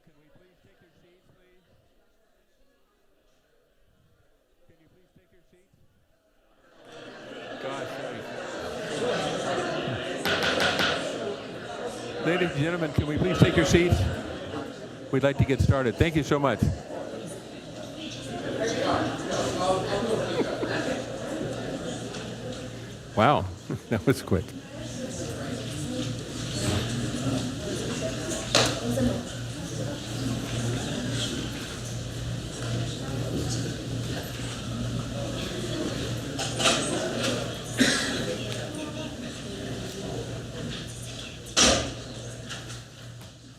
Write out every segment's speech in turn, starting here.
can we please take your seats, please? Can you please take your seats? Gosh, ladies and gentlemen, can we please take your seats? We'd like to get started. Thank you so much. Wow, that was quick.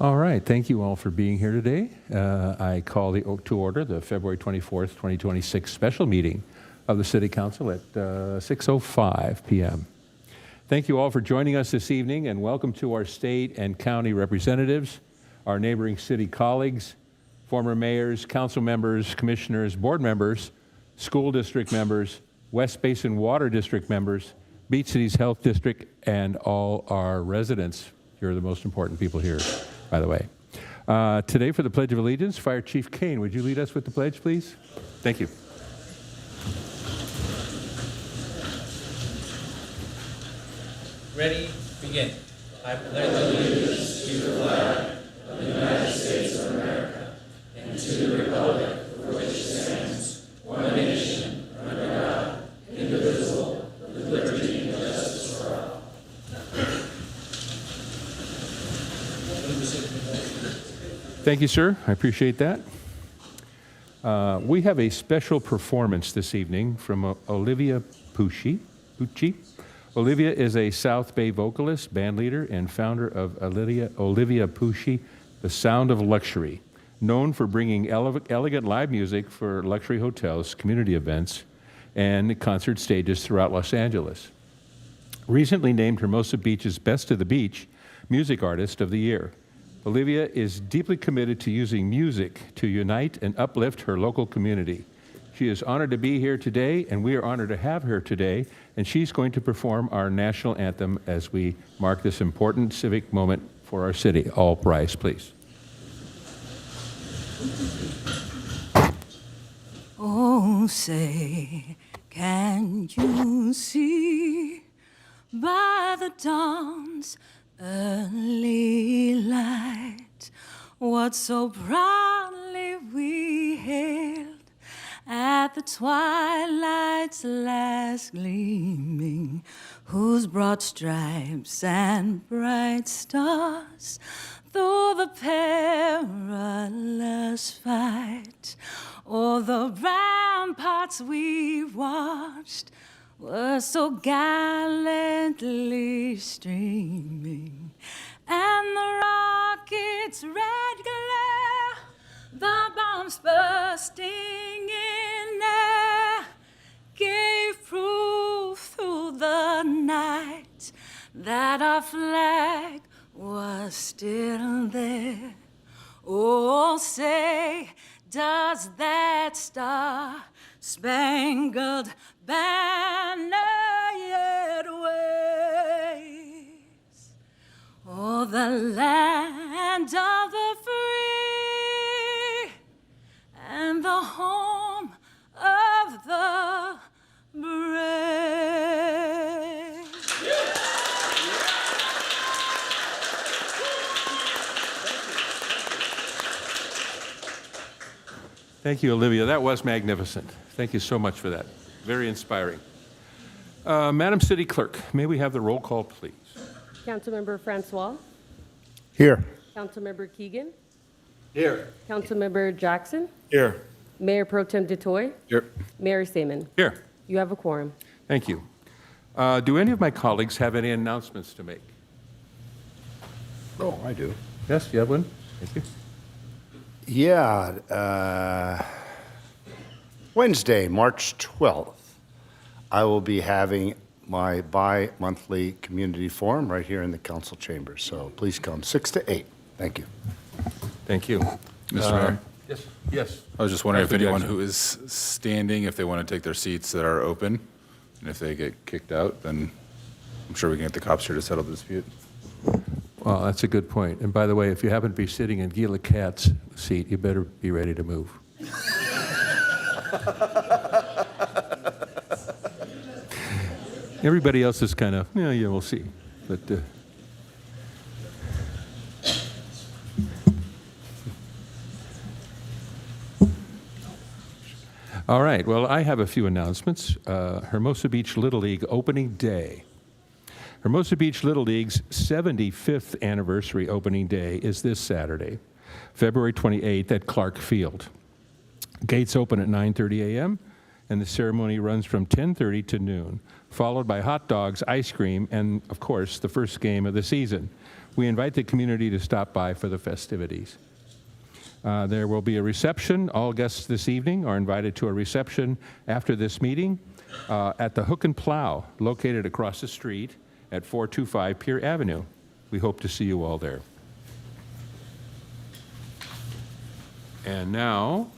All right, thank you all for being here today. I call to order the February 24th, 2026 special meeting of the City Council at 6:05 p.m. Thank you all for joining us this evening, and welcome to our state and county representatives, our neighboring city colleagues, former mayors, council members, commissioners, board members, school district members, West Basin Water District members, Beach Cities Health District, and all our residents. You're the most important people here, by the way. Today for the Pledge of Allegiance, Fire Chief Kane, would you lead us with the pledge, please? Thank you. Ready, begin. I pledge allegiance to the flag of the United States of America and to the republic for which it stands, one nation, under God, indivisible, with liberty and justice for all. Thank you, sir. I appreciate that. We have a special performance this evening from Olivia Pucci. Olivia is a South Bay vocalist, bandleader, and founder of Olivia Pucci, The Sound of Luxury, known for bringing elegant live music for luxury hotels, community events, and concert stages throughout Los Angeles. Recently named Hermosa Beach's Best of the Beach Music Artist of the Year, Olivia is deeply committed to using music to unite and uplift her local community. She is honored to be here today, and we are honored to have her today, and she's going to perform our national anthem as we mark this important civic moment for our city. All rise, please. Oh, say, can you see by the dawn's early light what so proudly we hailed at the twilight's last gleaming, whose broad stripes and bright stars through the perilous fight o'er the ramparts we watched were so gallantly streaming, and the rocket's red glare, the bombs bursting in air, gave proof through the night that our flag was still there. Oh, say, does that star-spangled banner yet waves o'er the land of the free and the home of the brave? Thank you, Olivia. That was magnificent. Thank you so much for that. Very inspiring. Madam City Clerk, may we have the roll call, please? Councilmember Francois. Here. Councilmember Keegan. Here. Councilmember Jackson. Here. Mayor Pro Tem DeToy. Here. Mayor Seaman. Here. You have a quorum. Thank you. Do any of my colleagues have any announcements to make? Oh, I do. Yes, you have one? Thank you. Yeah. Wednesday, March 12th, I will be having my bi-monthly community forum right here in the council chambers. So please come 6 to 8. Thank you. Thank you. Mr. Mayor, Yes. Yes. I was just wondering if Councilor anyone Jackson. who is standing, if they want to take their seats that are open, and if they get kicked out, then I'm sure we can get the cops here to settle the dispute. Well, that's a good point. And by the way, if you happen to be sitting in Gila Cat's seat, you better be ready to move. Everybody else is kind of, yeah, we'll see. But all right, well, I have a few announcements. Hermosa Beach Little League opening day. Hermosa Beach Little League's 75th anniversary opening day is this Saturday, February 28th at Clark Field. Gates open at 9:30 a.m., and the ceremony runs from 10:30 to noon, followed by hot dogs, ice cream, and, of course, the first game of the season. We invite the community to stop by for the festivities. There will be a reception. All guests this evening are invited to a reception after this meeting at the Hook and Plow, located across the street at 425 Pier Avenue. We hope to see you all there. And now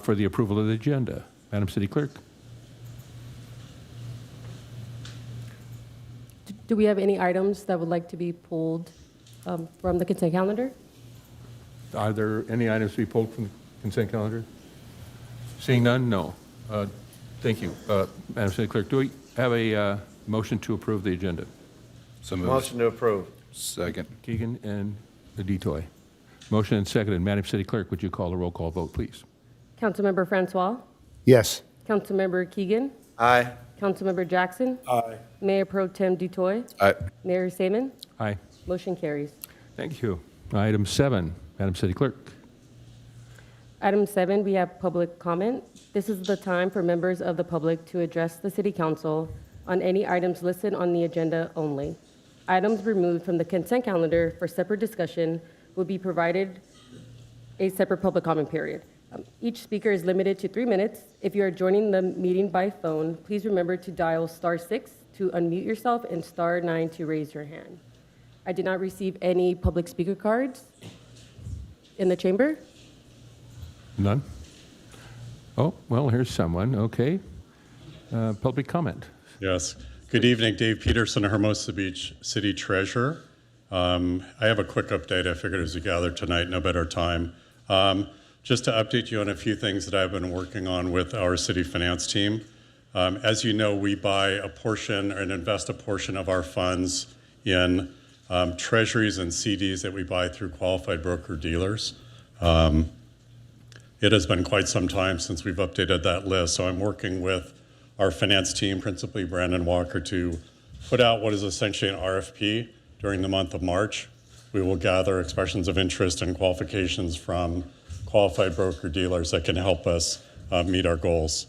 for the approval of the agenda. Madam City Clerk. Do we have any items that would like to be pulled from the consent calendar? Are there any items to be pulled from the consent calendar? Seeing none, no. Thank you. Madam City Clerk, do we have a motion to approve the agenda? So moved. Motion to approve. Second. Keegan and Detoy. Motion and seconded. Madam City Clerk, would you call a roll call vote, please? Councilmember Francois? Yes. Councilmember Keegan? Aye. Councilmember Jackson? Aye. Mayor Pro Tem Dutoy? Aye. Mayor Saman? Aye. Motion carries. Thank you. Item 7, Madam City Clerk. Item 7, we have public comment. This is the time for members of the public to address the City Council on any items listed on the agenda only. Items removed from the consent calendar for separate discussion will be provided a separate public comment period. Each speaker is limited to 3 minutes. If you are joining the meeting by phone, please remember to dial *6 to unmute yourself and *9 to raise your hand. I did not receive any public speaker cards in the chamber. None? Oh, well, here's someone. Okay. Public comment. Yes. Good evening, Dave Peterson, Hermosa Beach City Treasurer. I have a quick update. I figured as we gather tonight, no better time. Just to update you on a few things that I've been working on with our city finance team. As you know, we buy a portion and invest a portion of our funds in treasuries and CDs that we buy through qualified broker dealers. It has been quite some time since we've updated that list, so I'm working with our finance team, principally Brandon Walker, to put out what is essentially an RFP during the month of March. We will gather expressions of interest and qualifications from qualified broker dealers that can help us meet our goals.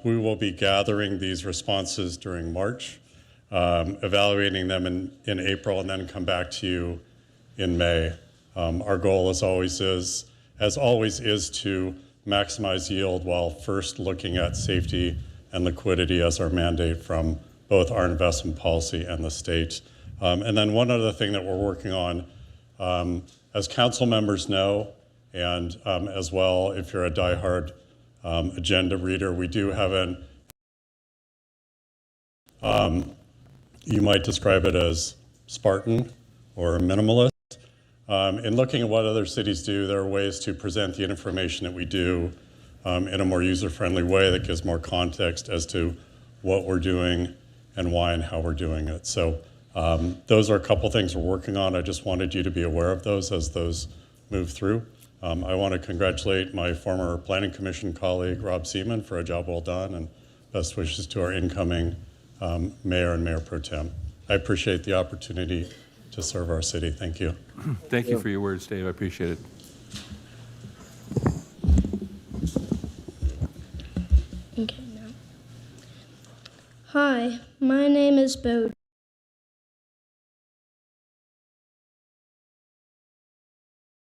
We will be gathering these responses during March, evaluating them in April, and then come back to you in May. Our goal as always is to maximize yield while first looking at safety and liquidity as our mandate from both our investment policy and the state. And then one other thing that we're working on, as council members know, and as well, if you're a diehard agenda reader, we do have you might describe it as Spartan or minimalist. In looking at what other cities do, there are ways to present the information that we do in a more user-friendly way that gives more context as to what we're doing and why and how we're doing it. So those are a couple things we're working on. I just wanted you to be aware of those as those move through. I want to congratulate my former Planning Commission colleague, Rob Seaman, for a job well done, and best wishes to our incoming Mayor and Mayor Pro Tem. I appreciate the opportunity to serve our city. Thank you. Thank you for your words, Dave. I appreciate it. Okay, now. Hi, my name is Bo.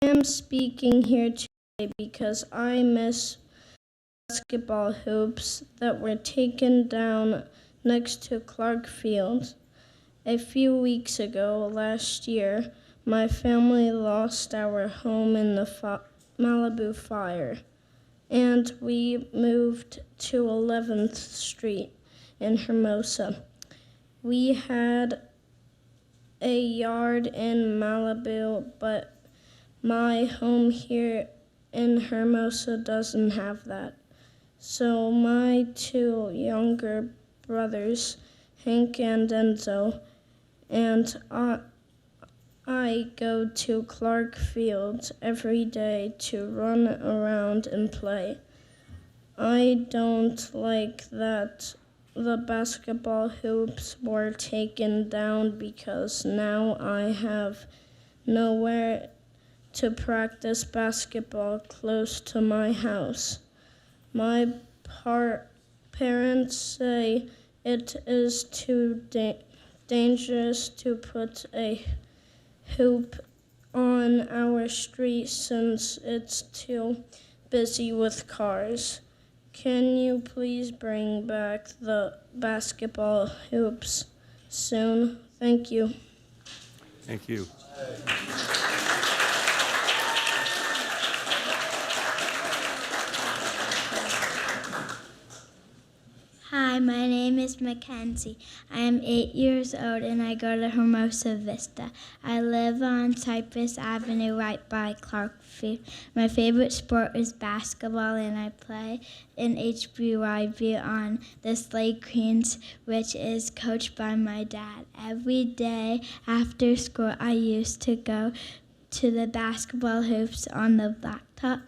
I am speaking here today because I miss basketball hoops that were taken down next to Clark Field. A few weeks ago, last year, my family lost our home in the Malibu fire, and we moved to 11th Street in Hermosa. We had a yard in Malibu, but my home here in Hermosa doesn't have that. So my two younger brothers, Hank and Enzo, and I go to Clark Field every day to run around and play. I don't like that the basketball hoops were taken down because now I have nowhere to practice basketball close to my house. My parents say it is too dangerous to put a hoop on our street since it's too busy with cars. Can you please bring back the basketball hoops soon? Thank you. Thank you. Hi, my name is Mackenzie. I am 8 years old and I go to Hermosa Vista. I live on Cypress Avenue right by Clark Field. My favorite sport is basketball and I play in HBYV on the Slade Queens, which is coached by my dad. Every day after school, I used to go to the basketball hoops on the blacktop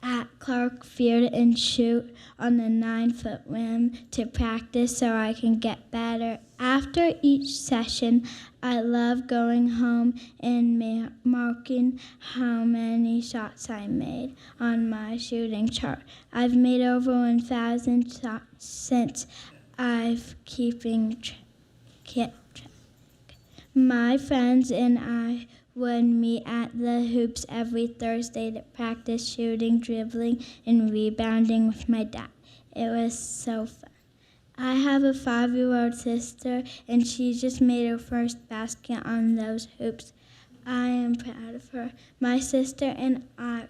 at Clark Field and shoot on the 9-foot rim to practice so I can get better. After each session, I love going home and marking how many shots I made on my shooting chart. I've made over 1,000 shots since I've kept track. My friends and I would meet at the hoops every Thursday to practice shooting, dribbling, and rebounding with my dad. It was so fun. I have a 5-year-old sister, and she just made her first basket on those hoops. I am proud of her. My sister and I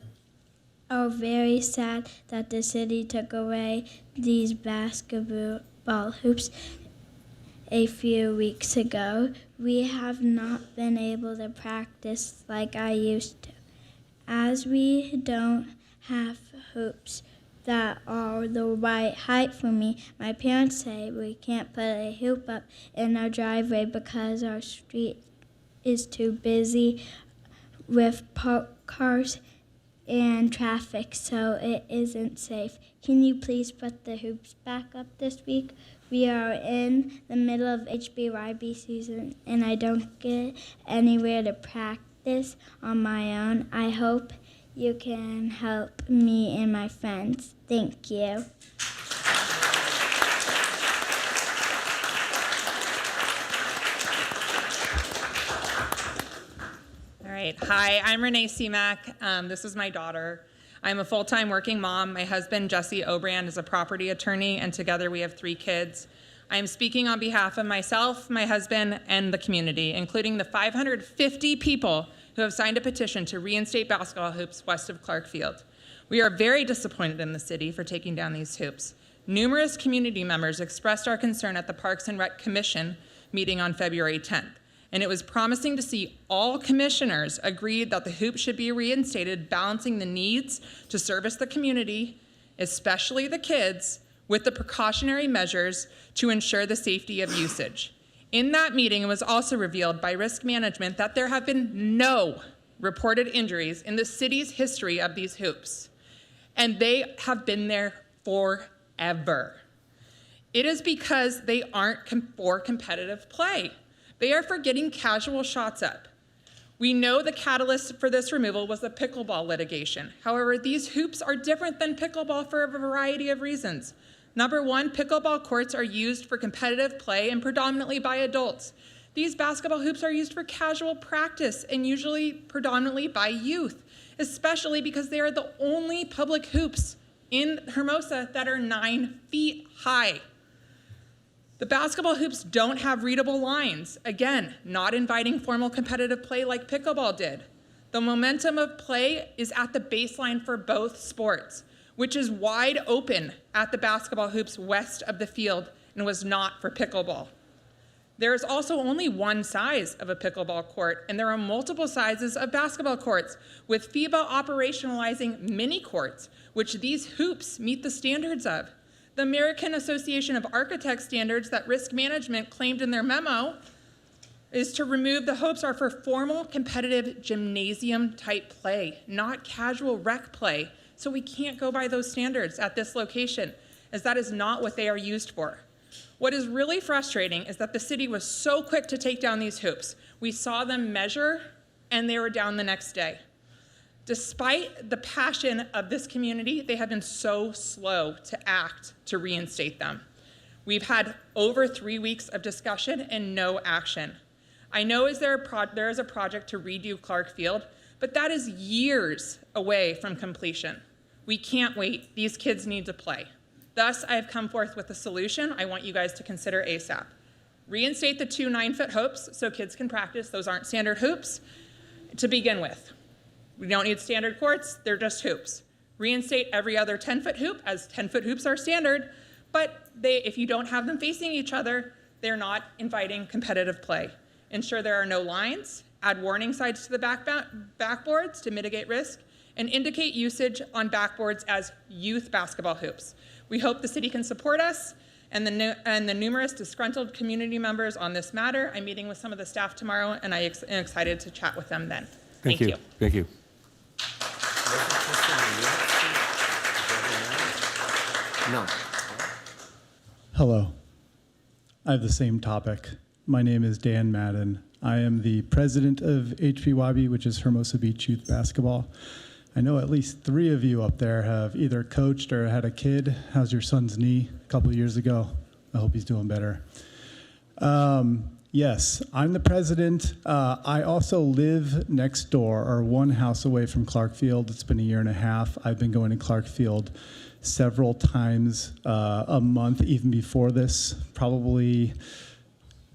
are very sad that the city took away these basketball hoops a few weeks ago. We have not been able to practice like I used to. As we don't have hoops that are the right height for me, my parents say we can't put a hoop up in our driveway because our street is too busy with parked cars and traffic, so it isn't safe. Can you please put the hoops back up this week? We are in the middle of HBYB season, and I don't get anywhere to practice on my own. I hope you can help me and my friends. Thank you. All right. Hi, I'm Renee Seemack. This is my daughter. I'm a full-time working mom. My husband, Jesse Obrand, is a property attorney, and together we have 3 kids. I'm speaking on behalf of myself, my husband, and the community, including the 550 people who have signed a petition to reinstate basketball hoops west of Clark Field. We are very disappointed in the city for taking down these hoops. Numerous community members expressed our concern at the Parks and Rec Commission meeting on February 10th. And it was promising to see all commissioners agreed that the hoop should be reinstated, balancing the needs to service the community, especially the kids, with the precautionary measures to ensure the safety of usage. In that meeting, it was also revealed by risk management that there have been no reported injuries in the city's history of these hoops, and they have been there forever. It is because they aren't for competitive play. They are for getting casual shots up. We know the catalyst for this removal was the pickleball litigation. However, these hoops are different than pickleball for a variety of reasons. Number one, pickleball courts are used for competitive play and predominantly by adults. These basketball hoops are used for casual practice and usually predominantly by youth, especially because they are the only public hoops in Hermosa that are 9 feet high. The basketball hoops don't have readable lines. Again, not inviting formal competitive play like pickleball did. The momentum of play is at the baseline for both sports, which is wide open at the basketball hoops west of the field and was not for pickleball. There is also only one size of a pickleball court, and there are multiple sizes of basketball courts, with FIBA operationalizing mini courts, which these hoops meet the standards of. The American Association of Architects standards that risk management claimed in their memo is to remove the hoops are for formal competitive gymnasium type play, not casual rec play. So we can't go by those standards at this location, as that is not what they are used for. What is really frustrating is that the city was so quick to take down these hoops. We saw them measure, and they were down the next day. Despite the passion of this community, they have been so slow to act to reinstate them. We've had over 3 weeks of discussion and no action. I know there is a project to redo Clark Field, but that is years away from completion. We can't wait. These kids need to play. Thus, I have come forth with a solution I want you guys to consider ASAP. Reinstate the 2 9-foot hoops so kids can practice. Those aren't standard hoops to begin with. We don't need standard courts, they're just hoops. Reinstate every other 10-foot hoop, as 10-foot hoops are standard, but if you don't have them facing each other, they're not inviting competitive play. Ensure there are no lines, add warning signs to the backboards to mitigate risk, and indicate usage on backboards as youth basketball hoops. We hope the city can support us and the numerous disgruntled community members on this matter. I'm meeting with some of the staff tomorrow, and I am excited to chat with them then. Thank you. Thank you. No. Hello. I have the same topic. My name is Dan Madden. I am the president of HPYB, which is Hermosa Beach Youth Basketball. I know at least 3 of you up there have either coached or had a kid. How's your son's knee a couple of years ago? I hope he's doing better. Yes, I'm the president. I also live next door, or 1 house away from Clark Field. It's been a year and a half. I've been going to Clark Field several times a month, even before this, probably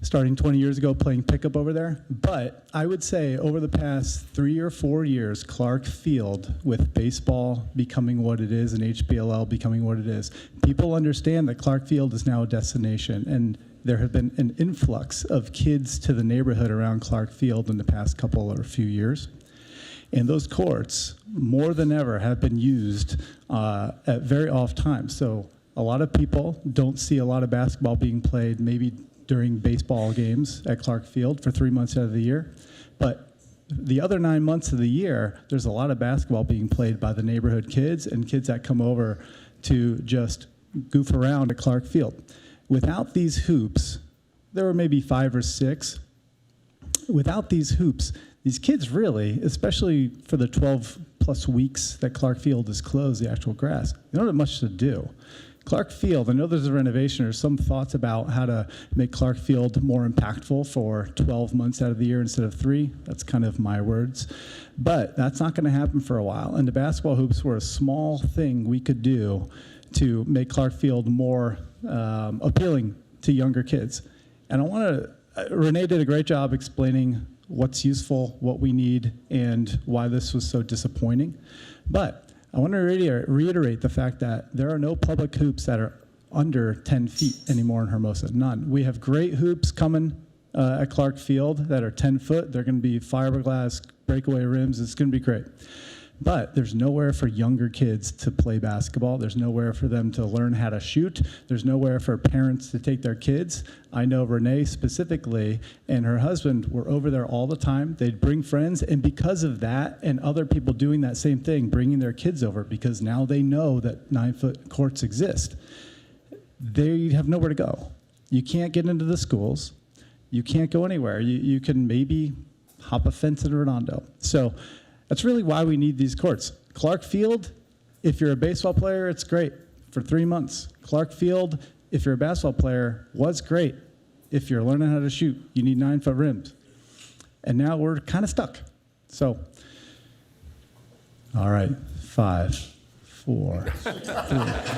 starting 20 years ago, playing pickup over there. But I would say over the past 3 or 4 years, Clark Field, with baseball becoming what it is and HBLL becoming what it is, people understand that Clark Field is now a destination, and there have been an influx of kids to the neighborhood around Clark Field in the past couple or few years. And those courts, more than ever, have been used at very off times. So a lot of people don't see a lot of basketball being played maybe during baseball games at Clark Field for 3 months out of the year. But the other 9 months of the year, there's a lot of basketball being played by the neighborhood kids and kids that come over to just goof around at Clark Field. Without these hoops, there were maybe 5 or 6. Without these hoops, these kids really, especially for the 12 plus weeks that Clark Field is closed, the actual grass, they don't have much to do. Clark Field, I know there's a renovation or some thoughts about how to make Clark Field more impactful for 12 months out of the year instead of 3. That's kind of my words. But that's not going to happen for a while. And the basketball hoops were a small thing we could do to make Clark Field more appealing to younger kids. And I want to, Renee did a great job explaining what's useful, what we need, and why this was so disappointing. But I want to reiterate the fact that there are no public hoops that are under 10 feet anymore in Hermosa, none. We have great hoops coming at Clark Field that are 10 foot. They're going to be fiberglass, breakaway rims. It's going to be great. But there's nowhere for younger kids to play basketball. There's nowhere for them to learn how to shoot. There's nowhere for parents to take their kids. I know Renee specifically and her husband were over there all the time. They'd bring friends, and because of that and other people doing that same thing, bringing their kids over, because now they know that 9-foot courts exist, they have nowhere to go. You can't get into the schools. You can't go anywhere. You can maybe hop a fence in Redondo. So that's really why we need these courts. Clark Field, if you're a baseball player, it's great for 3 months. Clark Field, if you're a basketball player, was great. If you're learning how to shoot, you need 9-foot rims. And now we're kind of stuck. So, all right, 5, 4, 3.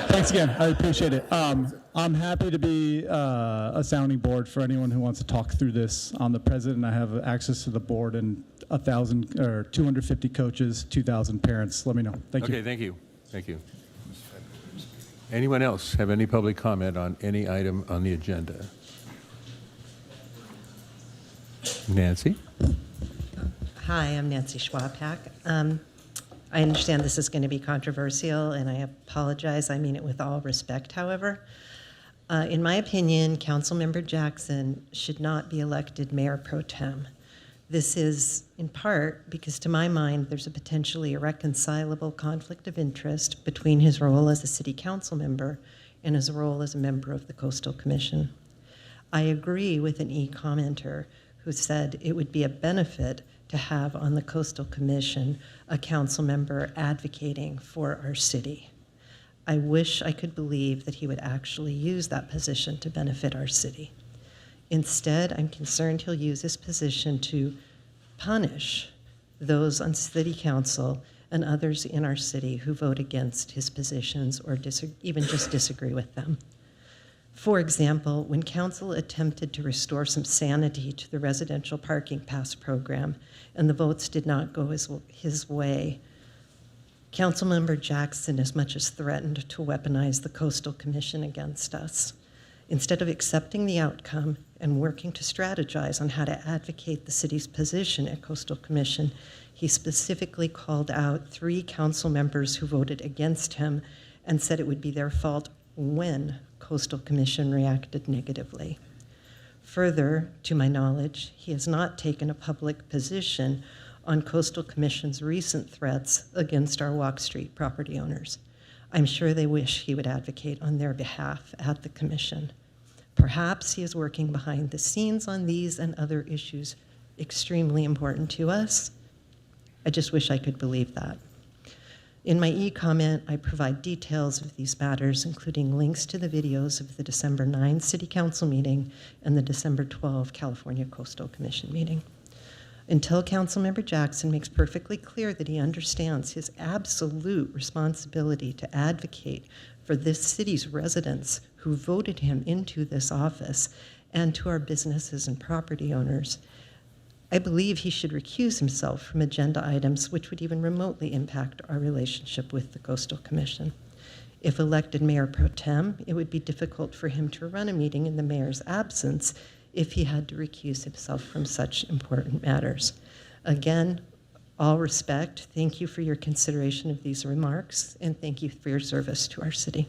Thanks again. I appreciate it. I'm happy to be a sounding board for anyone who wants to talk through this. I'm the president. I have access to the board and 1,000 or 250 coaches, 2,000 parents. Let me know. Thank you. Okay, thank you. Thank you. Anyone else have any public comment on any item on the agenda? Nancy? Hi, I'm Nancy Schwabhack. I understand this is going to be controversial, and I apologize. I mean it with all respect, however. In my opinion, Councilmember Jackson should not be elected mayor pro tem. This is in part because, to my mind, there's a potentially irreconcilable conflict of interest between his role as a city council member and his role as a member of the Coastal Commission. I agree with an e-commenter who said it would be a benefit to have on the Coastal Commission a council member advocating for our city. I wish I could believe that he would actually use that position to benefit our city. Instead, I'm concerned he'll use his position to punish those on city council and others in our city who vote against his positions or even just disagree with them. For example, when council attempted to restore some sanity to the residential parking pass program and the votes did not go his way, Councilmember Jackson as much as threatened to weaponize the Coastal Commission against us. Instead of accepting the outcome and working to strategize on how to advocate the city's position at Coastal Commission, he specifically called out 3 council members who voted against him and said it would be their fault when Coastal Commission reacted negatively. Further, to my knowledge, he has not taken a public position on Coastal Commission's recent threats against our Walk Street property owners. I'm sure they wish he would advocate on their behalf at the commission. Perhaps he is working behind the scenes on these and other issues extremely important to us. I just wish I could believe that. In my e-comment, I provide details of these matters, including links to the videos of the December 9 City Council meeting and the December 12 California Coastal Commission meeting. Until Councilmember Jackson makes perfectly clear that he understands his absolute responsibility to advocate for this city's residents who voted him into this office and to our businesses and property owners, I believe he should recuse himself from agenda items which would even remotely impact our relationship with the Coastal Commission. If elected mayor pro tem, it would be difficult for him to run a meeting in the mayor's absence if he had to recuse himself from such important matters. Again, all respect, thank you for your consideration of these remarks, and thank you for your service to our city.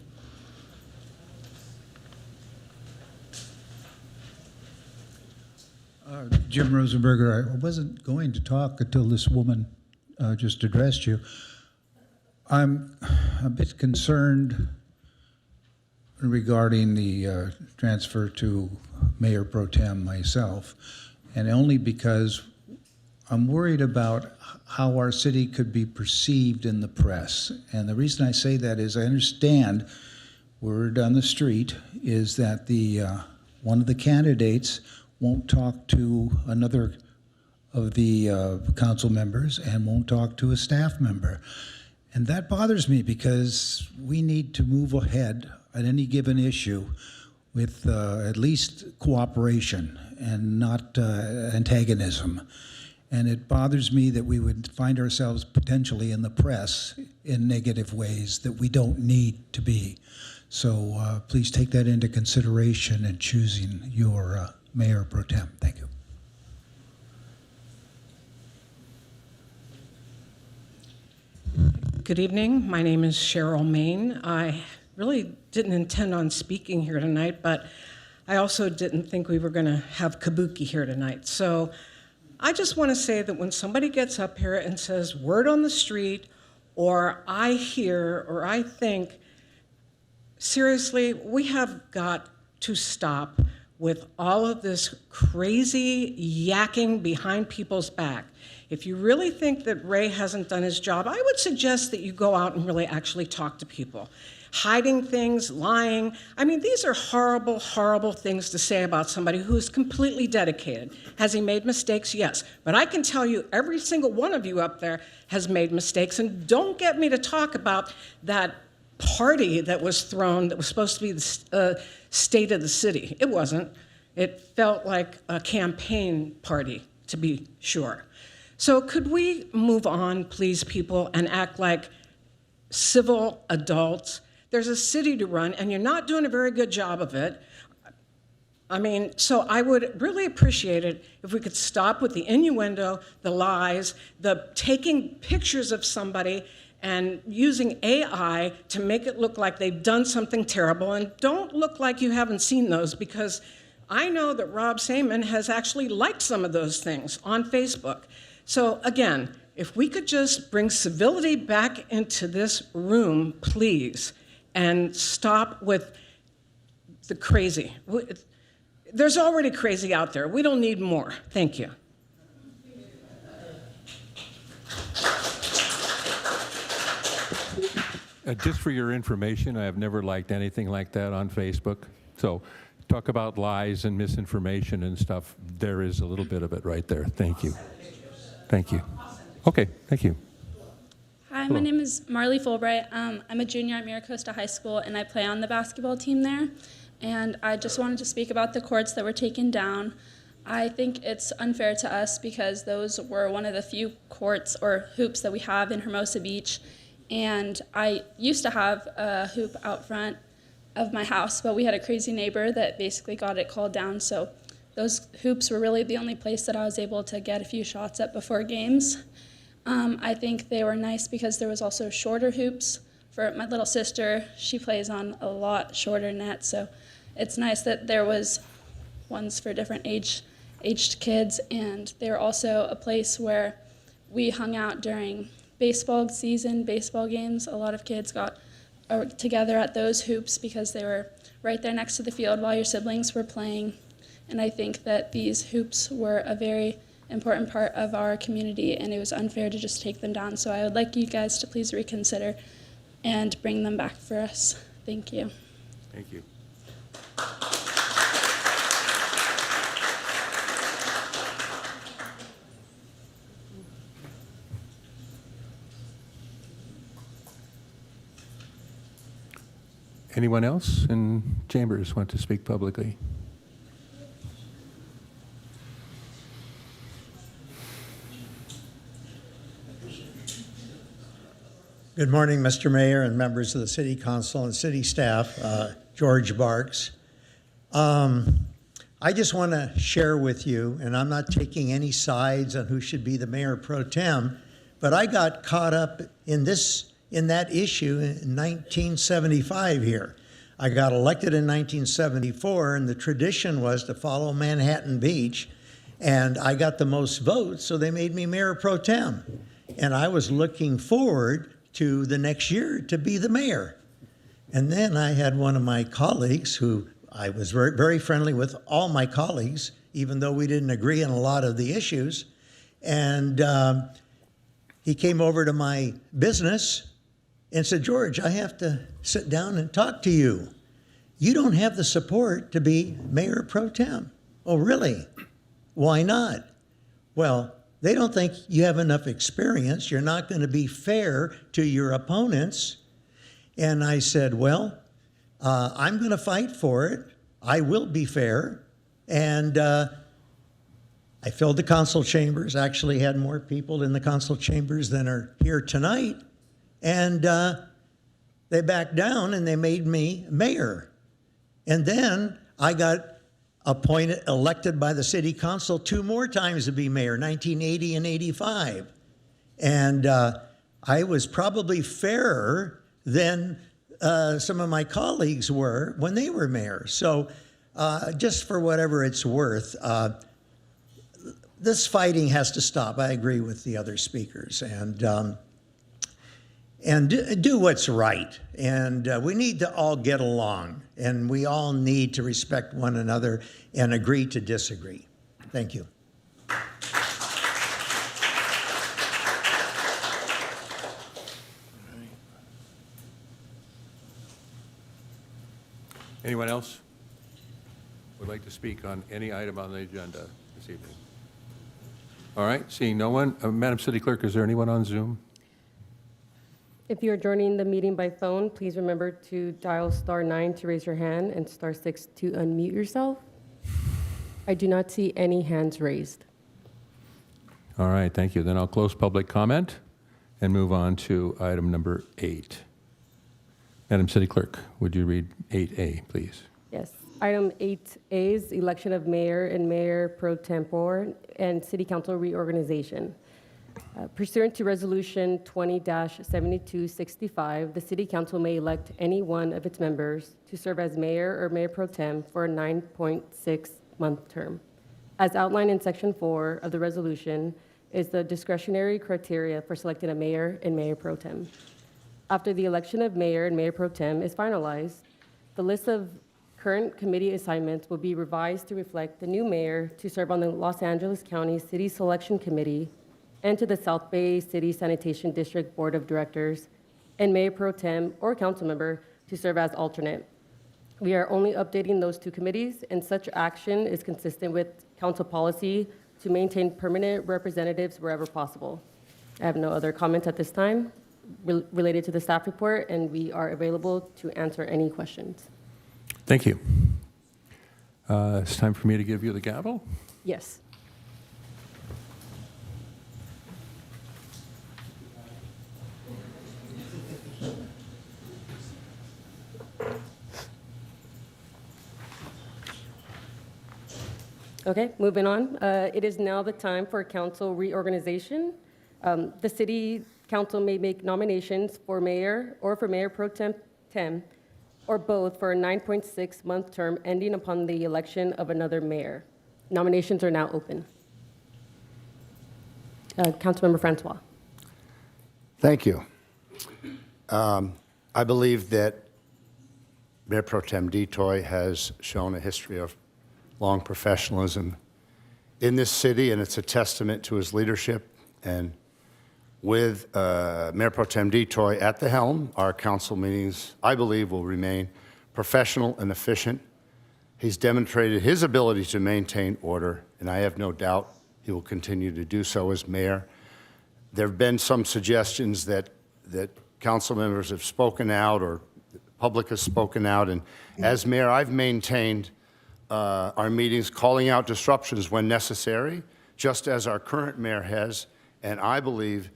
Jim Rosenberger, I wasn't going to talk until this woman just addressed you. I'm a bit concerned regarding the transfer to Mayor Pro Tem myself, and only because I'm worried about how our city could be perceived in the press. And the reason I say that is I understand word on the street is that the one of the candidates won't talk to another of the council members and won't talk to a staff member. And that bothers me because we need to move ahead on any given issue with at least cooperation and not antagonism. And it bothers me that we would find ourselves potentially in the press in negative ways that we don't need to be. So please take that into consideration in choosing your Mayor Pro Tem. Thank you. Good evening. My name is Cheryl Main. I really didn't intend on speaking here tonight, but I also didn't think we were going to have kabuki here tonight. So I just want to say that when somebody gets up here and says word on the street, or I hear, or I think, seriously, we have got to stop with all of this crazy yakking behind people's back. If you really think that Ray hasn't done his job, I would suggest that you go out and really actually talk to people. Hiding things, lying. I mean, these are horrible, horrible things to say about somebody who is completely dedicated. Has he made mistakes? Yes. But I can tell you, every single one of you up there has made mistakes. And don't get me to talk about that party that was thrown that was supposed to be the state of the city. It wasn't. It felt like a campaign party, to be sure. So could we move on, please, people, and act like civil adults? There's a city to run, and you're not doing a very good job of it. I mean, so I would really appreciate it if we could stop with the innuendo, the lies, the taking pictures of somebody and using AI to make it look like they've done something terrible. And don't look like you haven't seen those, because I know that Rob Saman has actually liked some of those things on Facebook. So again, if we could just bring civility back into this room, please, and stop with the crazy. There's already crazy out there. We don't need more. Thank you. Just for your information, I have never liked anything like that on Facebook. So talk about lies and misinformation and stuff. There is a little bit of it right there. Thank you. Thank you. Okay, thank you. Hi, Hello. my name is Marley Fulbright. I'm a junior at Miracosta High School, and I play on the basketball team there. And I just wanted to speak about the courts that were taken down. I think it's unfair to us because those were one of the few courts or hoops that we have in Hermosa Beach. And I used to have a hoop out front of my house, but we had a crazy neighbor that basically got it called down. So those hoops were really the only place that I was able to get a few shots at before games. I think they were nice because there was also shorter hoops. For my little sister, she plays on a lot shorter nets, so it's nice that there was ones for different aged kids, and they were also a place where we hung out during baseball season, baseball games. A lot of kids got together at those hoops because they were right there next to the field while your siblings were playing. And I think that these hoops were a very important part of our community, and it was unfair to just take them down. So I would like you guys to please reconsider and bring them back for us. Thank you. Thank you. Anyone else in chambers want to speak publicly? Good morning, Mr. Mayor and members of the City Council and city staff. George Barks. I just want to share with you, and I'm not taking any sides on who should be the mayor pro tem, but I got caught up in that issue in 1975 here. I got elected in 1974, and the tradition was to follow Manhattan Beach, and I got the most votes, so they made me mayor pro tem. And I was looking forward to the next year to be the mayor. And then I had one of my colleagues who I was very, very friendly with all my colleagues, even though we didn't agree on a lot of the issues. And he came over to my business and said, George, I have to sit down and talk to you. You don't have the support to be mayor pro tem. Oh, really? Why not? Well, they don't think you have enough experience. You're not going to be fair to your opponents. And I said, well, I'm going to fight for it. I will be fair. And I filled the council chambers, actually had more people in the council chambers than are here tonight. And they backed down and they made me mayor. And then I got elected by the city council 2 more times to be mayor, 1980 and 85. And I was probably fairer than some of my colleagues were when they were mayor. So just for whatever it's worth, this fighting has to stop. I agree with the other speakers. And do what's right. And we need to all get along. And we all need to respect one another and agree to disagree. Thank you. Anyone else would like to speak on any item on the agenda this evening? All right, seeing no one. Madam City Clerk, is there anyone on Zoom? If you're joining the meeting by phone, please remember to dial *9 to raise your hand and *6 to unmute yourself. I do not see any hands raised. All right, thank you. Then I'll close public comment and move on to item number 8. Madam City Clerk, would you read 8A, please? Yes. Item 8A is election of mayor and mayor pro tempore and city council reorganization. Pursuant to Resolution 20-7265, the city council may elect any one of its members to serve as mayor or mayor pro tem for a 9.6-month term. As outlined in Section 4 of the resolution is the discretionary criteria for selecting a mayor and mayor pro tem. After the election of mayor and mayor pro tem is finalized, the list of current committee assignments will be revised to reflect the new mayor to serve on the Los Angeles County City Selection Committee and to the South Bay City Sanitation District Board of Directors, and mayor pro tem or council member to serve as alternate. We are only updating those two committees, and such action is consistent with council policy to maintain permanent representatives wherever possible. I have no other comments at this time related to the staff report, and we are available to answer any questions. Thank you. It's time for me to give you the gavel. Yes. Okay, moving on. It is now the time for council reorganization. The city council may make nominations for mayor or for mayor pro tem, or both for a 9.6-month term ending upon the election of another mayor. Nominations are now open. Councilmember Francois. Thank you. I believe that Mayor Pro Tem Detoy has shown a history of long professionalism in this city, and it's a testament to his leadership. And with Mayor Pro Tem Detoy at the helm, our council meetings, I believe, will remain professional and efficient. He's demonstrated his ability to maintain order, and I have no doubt he will continue to do so as mayor. There have been some suggestions that council members have spoken out or the public has spoken out, and as mayor, I've maintained our meetings, calling out disruptions when necessary, just as our current mayor has, and I believe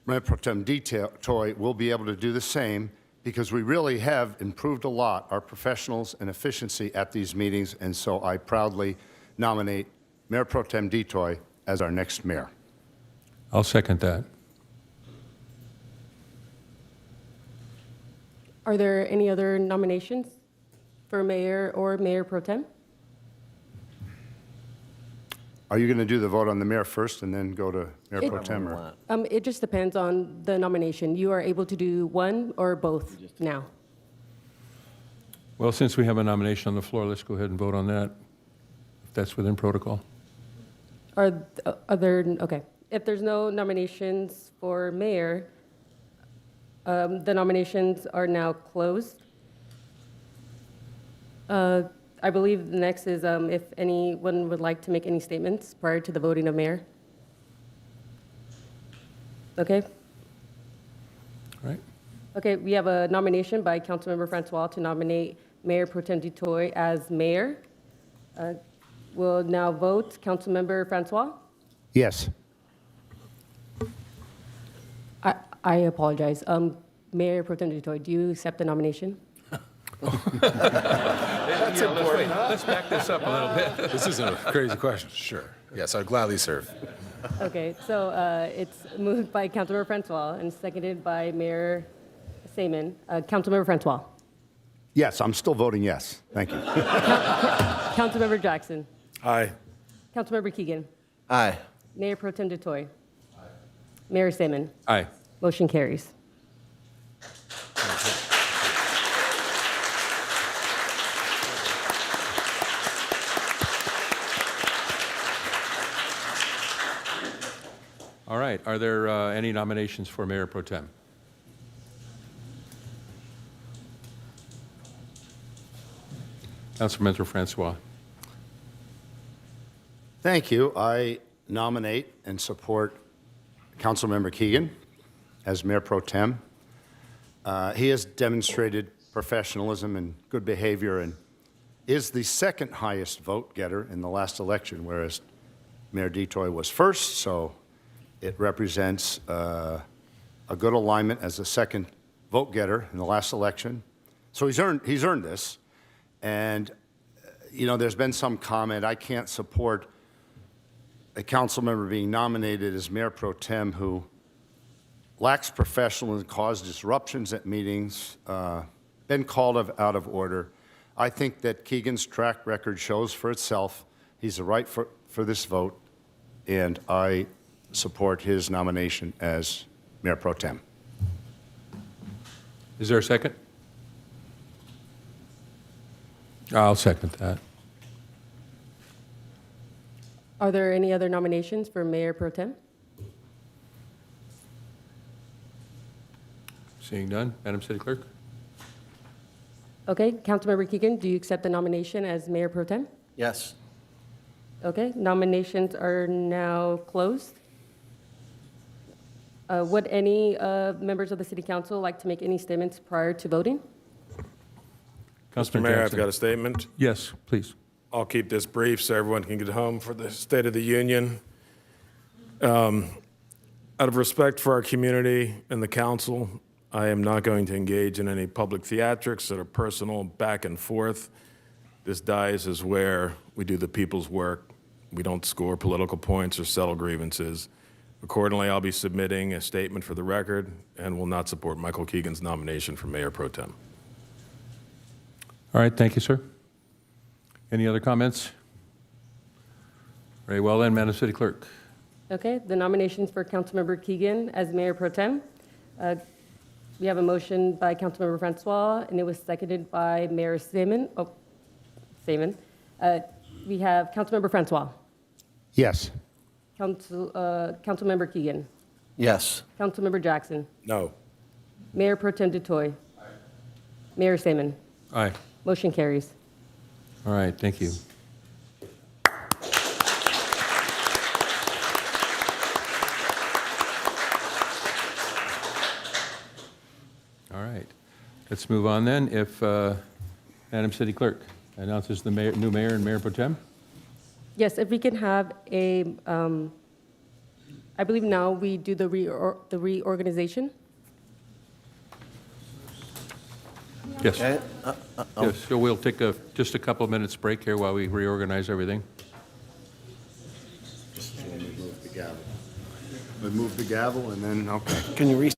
Mayor Pro Tem Detoy will be able to do the same, because we really have improved a lot, our professionals and efficiency at these meetings, and so I proudly nominate Mayor Pro Tem Detoy as our next mayor. I'll second that. Are there any other nominations for mayor or mayor pro tem? Are you going to do the vote on the mayor first and then go to Mayor Pro Tem? Or? It just depends on the nomination. You are able to do one or both now. Well, since we have a nomination on the floor, let's go ahead and vote on that, if that's within protocol. Are there, okay. If there's no nominations for mayor, the nominations are now closed. I believe the next is if anyone would like to make any statements prior to the voting of mayor. Okay. All right. Okay, we have a nomination by Councilmember Francois to nominate Mayor Pro Tem Detoy as mayor. We'll now vote. Councilmember Francois? Yes. I apologize. Mayor Pro Tem Detoy, do you accept the nomination? That's important. Let's back this up a little bit. This isn't a crazy question. Sure. Yes, I'd gladly serve. Okay, so it's moved by Councilmember Francois and seconded by Mayor Seaman. Councilmember Francois. Yes, I'm still voting yes. Thank you. Councilmember Jackson. Aye. Councilmember Keegan. Aye. Mayor Pro Tem Detoy. Aye. Mayor Seaman. Aye. Motion carries. All right. Are there any nominations for Mayor Pro Tem? Councilmember Francois. Thank you. I nominate and support Councilmember Keegan as Mayor Pro Tem. He has demonstrated professionalism and good behavior and is the second highest vote getter in the last election, whereas Mayor Detoy was first, so it represents a good alignment as the second vote getter in the last election. So he's earned this. And, there's been some comment, I can't support a council member being nominated as mayor pro tem who lacks professionalism, caused disruptions at meetings, been called out of order. I think that Keegan's track record shows for itself. He's the right for this vote, and I support his nomination as mayor pro tem. Is there a second? I'll second that. Are there any other nominations for Mayor Pro Tem? Seeing none, Madam City Clerk? Okay, Councilmember Keegan, do you accept the nomination as Mayor Pro Tem? Yes. Okay, nominations are now closed. Would any members of the City Council like to make any statements prior to voting? Councilman Mr. Mayor, I've Johnson. got a statement. Yes, please. I'll keep this brief so everyone can get home for the State of the Union. Out of respect for our community and the council, I am not going to engage in any public theatrics that are personal back and forth. This dais is where we do the people's work. We don't score political points or settle grievances. Accordingly, I'll be submitting a statement for the record and will not support Michael Keegan's nomination for Mayor Pro Tem. All right, thank you, sir. Any other comments? Very well then, Madam City Clerk. Okay, the nominations for Councilmember Keegan as Mayor Pro Tem. We have a motion by Councilmember Francois, and it was seconded by Mayor Seaman. We have Councilmember Francois, Yes. Councilmember Keegan, Yes. Councilmember Jackson, No. Mayor Pro Tem Dutoy, Mayor Seaman. Aye. Motion carries. All right, thank you. All right, let's move on then. If Madam City Clerk announces the new mayor and mayor pro tem. Yes, if we can have a, I believe now we do the reorganization. Yes. Okay. Yes, so we'll take just a couple of minutes break here while we reorganize everything. Just remove the gavel. Remove the gavel and then, okay. Can you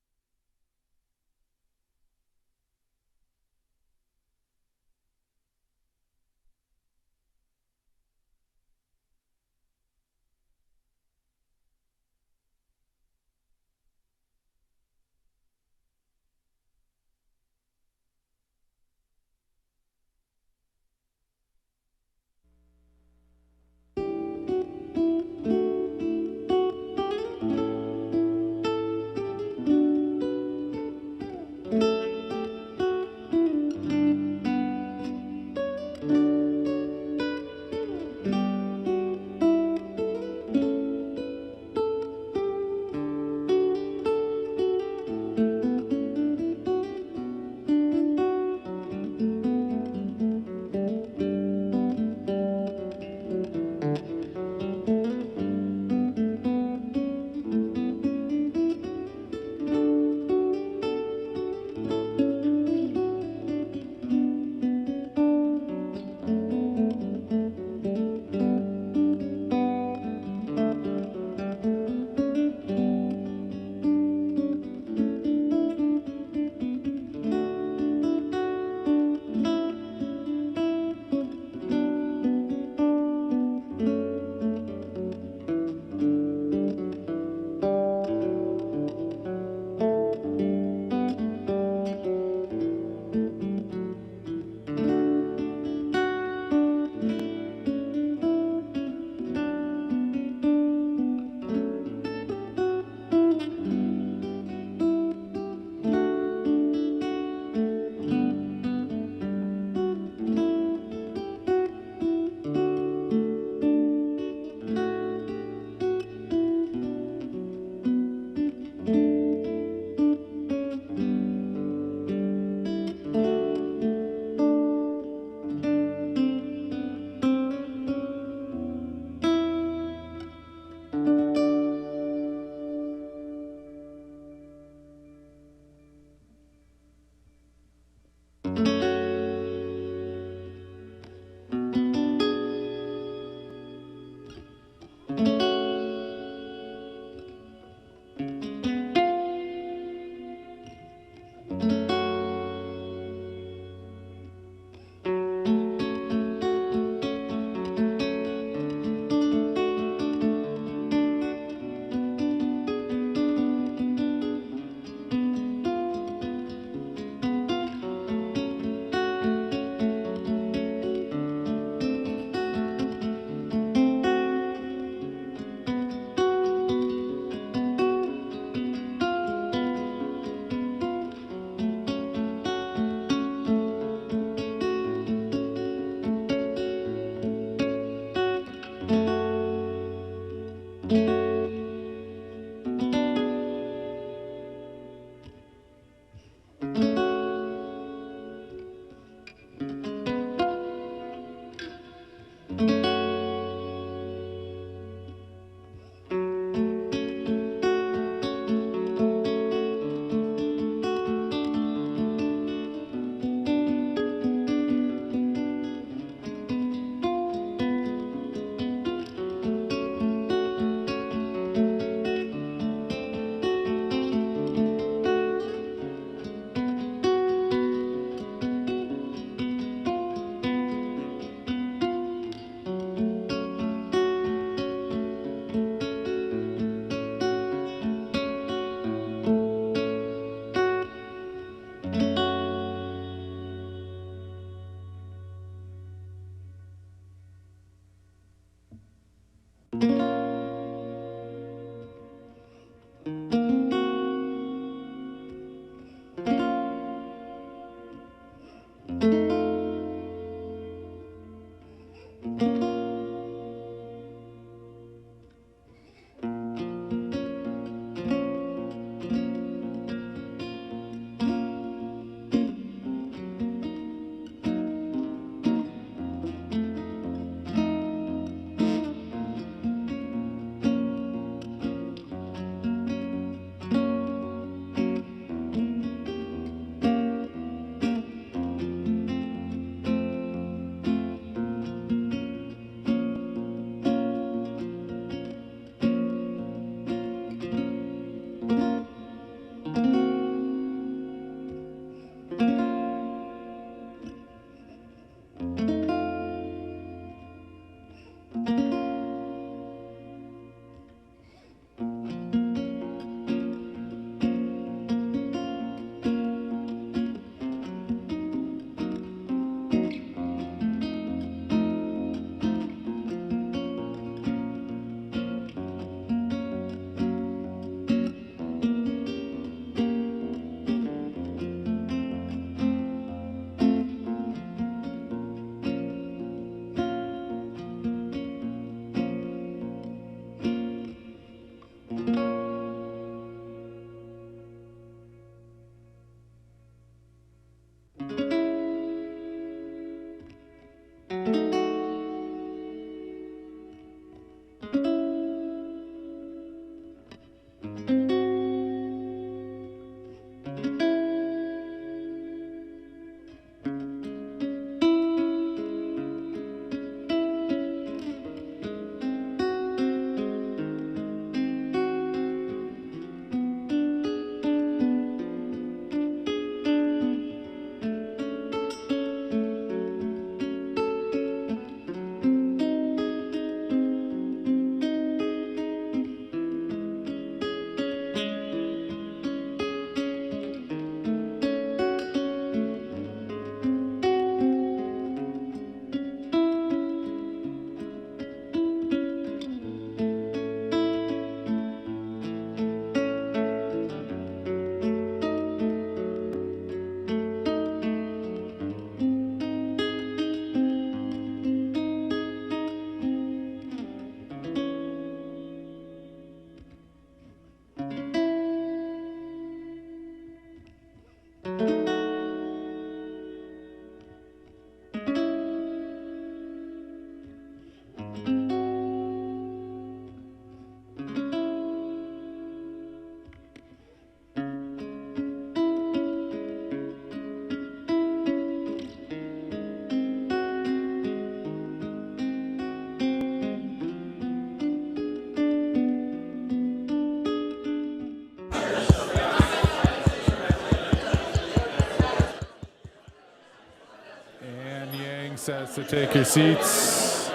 Says to take your seats.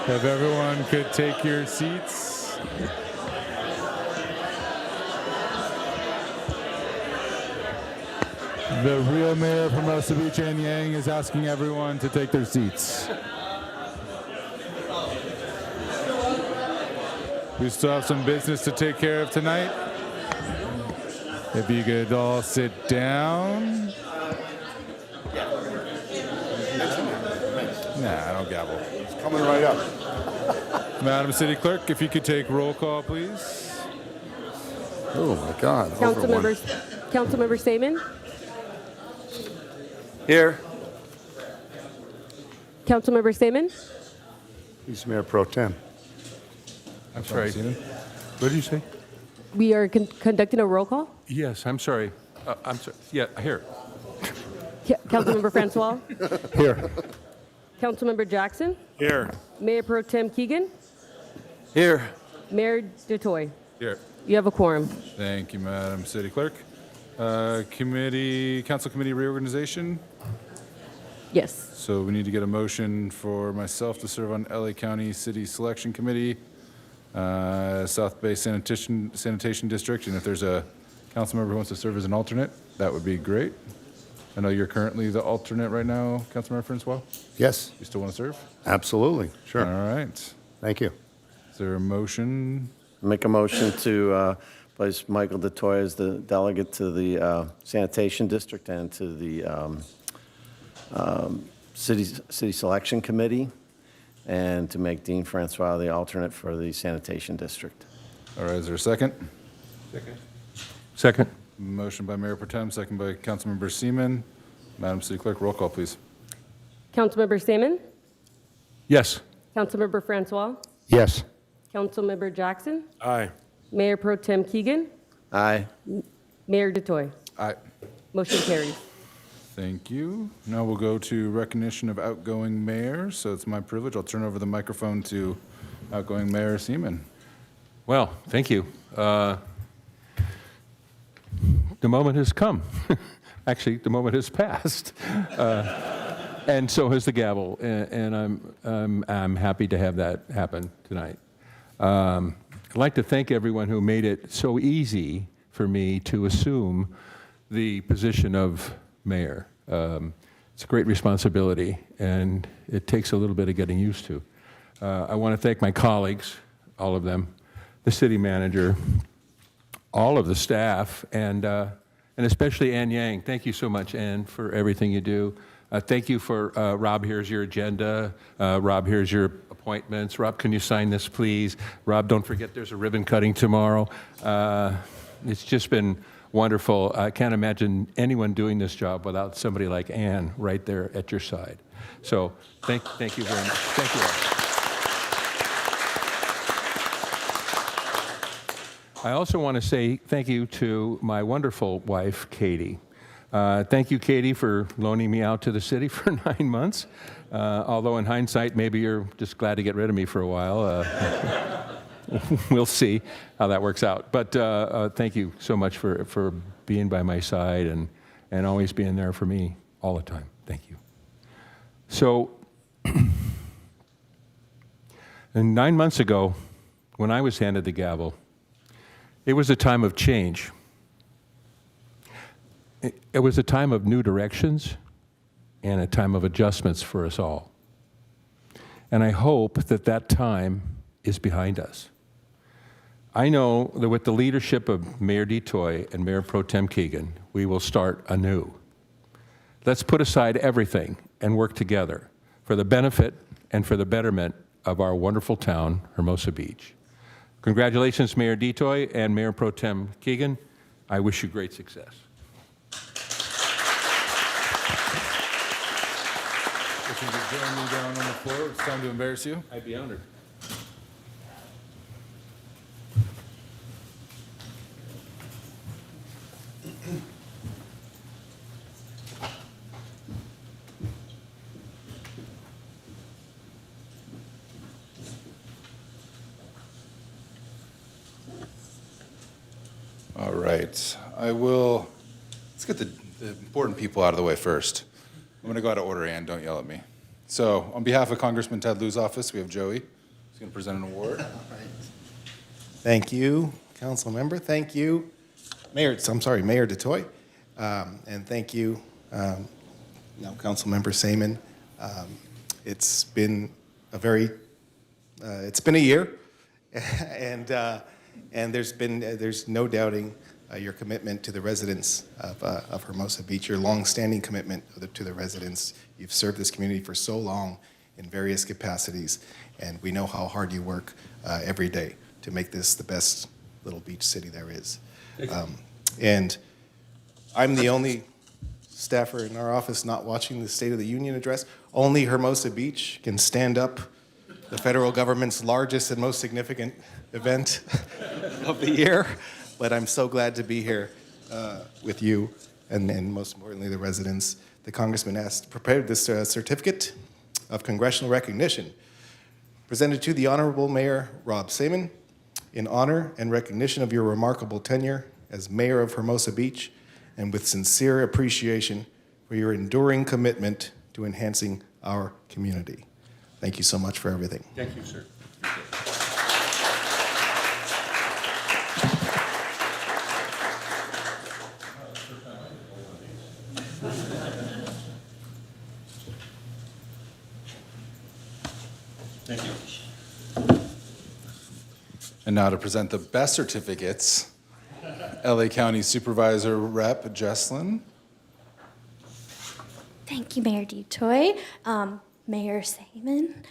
If everyone could take your seats. The real mayor from Hermosa Beach, Ann Yang, is asking everyone to take their seats. We still have some business to take care of tonight. If you could all sit down. Nah, I don't gavel. It's coming right up. Madam City Clerk, if you could take roll call, please. Oh, my God. Councilmember Stamen? Here. Councilmember Stamen? He's Mayor Pro Tem. I'm sorry. What did you say? We are conducting a roll call. Yes, I'm sorry. I'm sorry. Yeah, here. Councilmember Francois? Here. Councilmember Jackson? Here. Mayor Pro Tem Keegan? Here. Mayor DeToy? Here. You have a quorum. Thank you, Madam City Clerk. Council Committee reorganization. Yes. So we need to get a motion for myself to serve on LA County City Selection Committee, South Bay Sanitation District, and if there's a council member who wants to serve as an alternate, that would be great. I know you're currently the alternate right now, Councilmember Francois. Yes. You still want to serve? Absolutely. Sure. All right. Thank you. Is there a motion? Make a motion to place Michael DeToy as the delegate to the Sanitation District and to the City Selection Committee, and to make Dean Francois the alternate for the Sanitation District. All right, is there a second? Second. Motion by Mayor Pro Tem, second by Councilmember Seaman. Madam City Clerk, roll call, please. Councilmember Stamen? Yes. Councilmember Francois? Yes. Councilmember Jackson? Aye. Mayor Pro Tem Keegan? Aye. Mayor DeToy? Aye. Motion carries. Thank you. Now we'll go to recognition of outgoing mayor. So it's my privilege. I'll turn over the microphone to outgoing Mayor Seaman. Well, thank you. The moment has come. Actually, the moment has passed. And so has the gavel. And I'm happy to have that happen tonight. I'd like to thank everyone who made it so easy for me to assume the position of mayor. It's a great responsibility, and it takes a little bit of getting used to. I want to thank my colleagues, all of them, the city manager, all of the staff, and especially Ann Yang. Thank you so much, Ann, for everything you do. Thank you for, Rob, here's your agenda. Rob, here's your appointments. Rob, can you sign this, please? Rob, don't forget there's a ribbon cutting tomorrow. It's just been wonderful. I can't imagine anyone doing this job without somebody like Ann right there at your side. So thank you very much. Thank you all. I also want to say thank you to my wonderful wife, Katie. Thank you, Katie, for loaning me out to the city for 9 months. Although in hindsight, maybe you're just glad to get rid of me for a while. We'll see how that works out. But thank you so much for being by my side and always being there for me all the time. Thank you. So, and 9 months ago, when I was handed the gavel, it was a time of change. It was a time of new directions and a time of adjustments for us all. And I hope that that time is behind us. I know that with the leadership of Mayor DeToy and Mayor Pro Tem Keegan, we will start anew. Let's put aside everything and work together for the benefit and for the betterment of our wonderful town, Hermosa Beach. Congratulations, Mayor DeToy and Mayor Pro Tem Keegan. I wish you great success. If you could join me down on the floor, it's time to embarrass you. I'd be honored. All right. Let's get the important people out of the way first. I'm going to go out of order, Ann. Don't yell at me. So, on behalf of Congressman Ted Lieu's office, we have Joey. He's going to present an award. Thank you, council member. Thank you, Mayor DeToy. And thank you, Council Member Seaman. It's been a year, and there's no doubting your commitment to the residents of Hermosa Beach, your long-standing commitment to the residents. You've served this community for so long in various capacities, and we know how hard you work every day to make this the best little beach city there is. And I'm the only staffer in our office not watching the State of the Union address. Only Hermosa Beach can stand up the federal government's largest and most significant event of the year. But I'm so glad to be here with you and most importantly, the residents. The Congressman prepared this certificate of congressional recognition presented to the Honorable Mayor Rob Seaman in honor and recognition of your remarkable tenure as Mayor of Hermosa Beach and with sincere appreciation for your enduring commitment to enhancing our community. Thank you so much for everything. Thank you, sir. Thank you. And now to present the best certificates, LA County Supervisor Rep. Jesslyn. Thank you, Mayor DeToy. Mayor Seaman.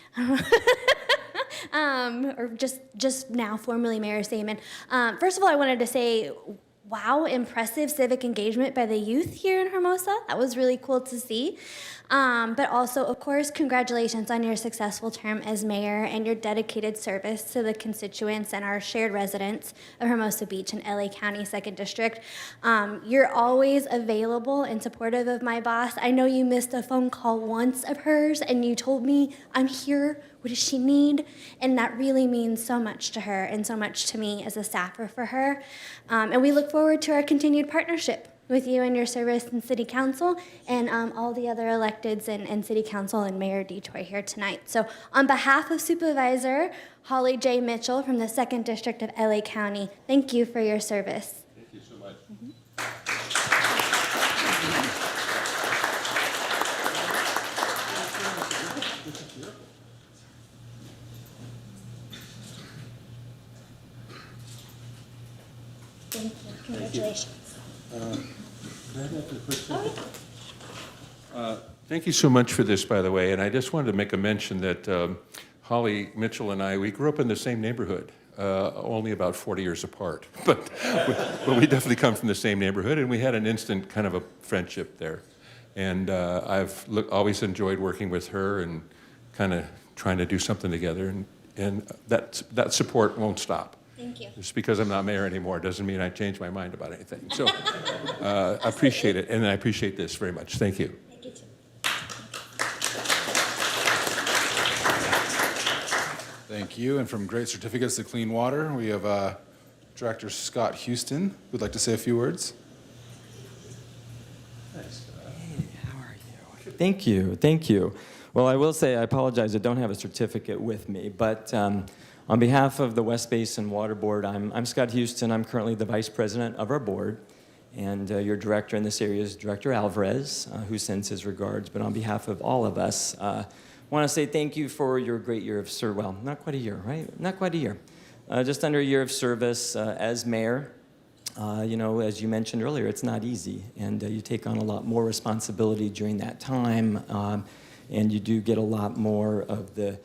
Or just now formerly Mayor Seaman. First of all, I wanted to say, wow, impressive civic engagement by the youth here in Hermosa. That was really cool to see. But also, of course, congratulations on your successful term as mayor and your dedicated service to the constituents and our shared residents of Hermosa Beach and LA County 2nd District. You're always available and supportive of my boss. I know you missed a phone call once of hers and you told me, I'm here, what does she need? And that really means so much to her and so much to me as a staffer for her. And we look forward to our continued partnership with you and your service in City Council and all the other electeds and City Council and Mayor DeToy here tonight. So on behalf of Supervisor Holly J. Mitchell from the 2nd District of LA County, thank you for your service. Thank you so much. Thank you. Congratulations. Thank you so much for this, by the way. And I just wanted to make a mention that Holly Mitchell and I, we grew up in the same neighborhood. only about 40 years apart. But we definitely come from the same neighborhood, and we had an instant kind of a friendship there. And I've always enjoyed working with her and kind of trying to do something together, and that support won't stop. Thank you. Just because I'm not mayor anymore doesn't mean I changed my mind about anything. So I appreciate it, and I appreciate this very much. Thank you. Thank you too. Thank you. And from Great Certificates to Clean Water, we have Director Scott Houston, who'd like to say a few words. Thank you. Thank you. Well, I will say I apologize. I don't have a certificate with me, but on behalf of the West Basin Water Board, I'm Scott Houston. I'm currently the vice president of our board, and your director in this area is Director Alvarez, who sends his regards. But on behalf of all of us, I want to say thank you for your great year of service. Well, not quite a year, right? Not quite a year. Just under a year of service as mayor. You know, as you mentioned earlier, it's not easy, and you take on a lot more responsibility during that time, and you do get a lot more of the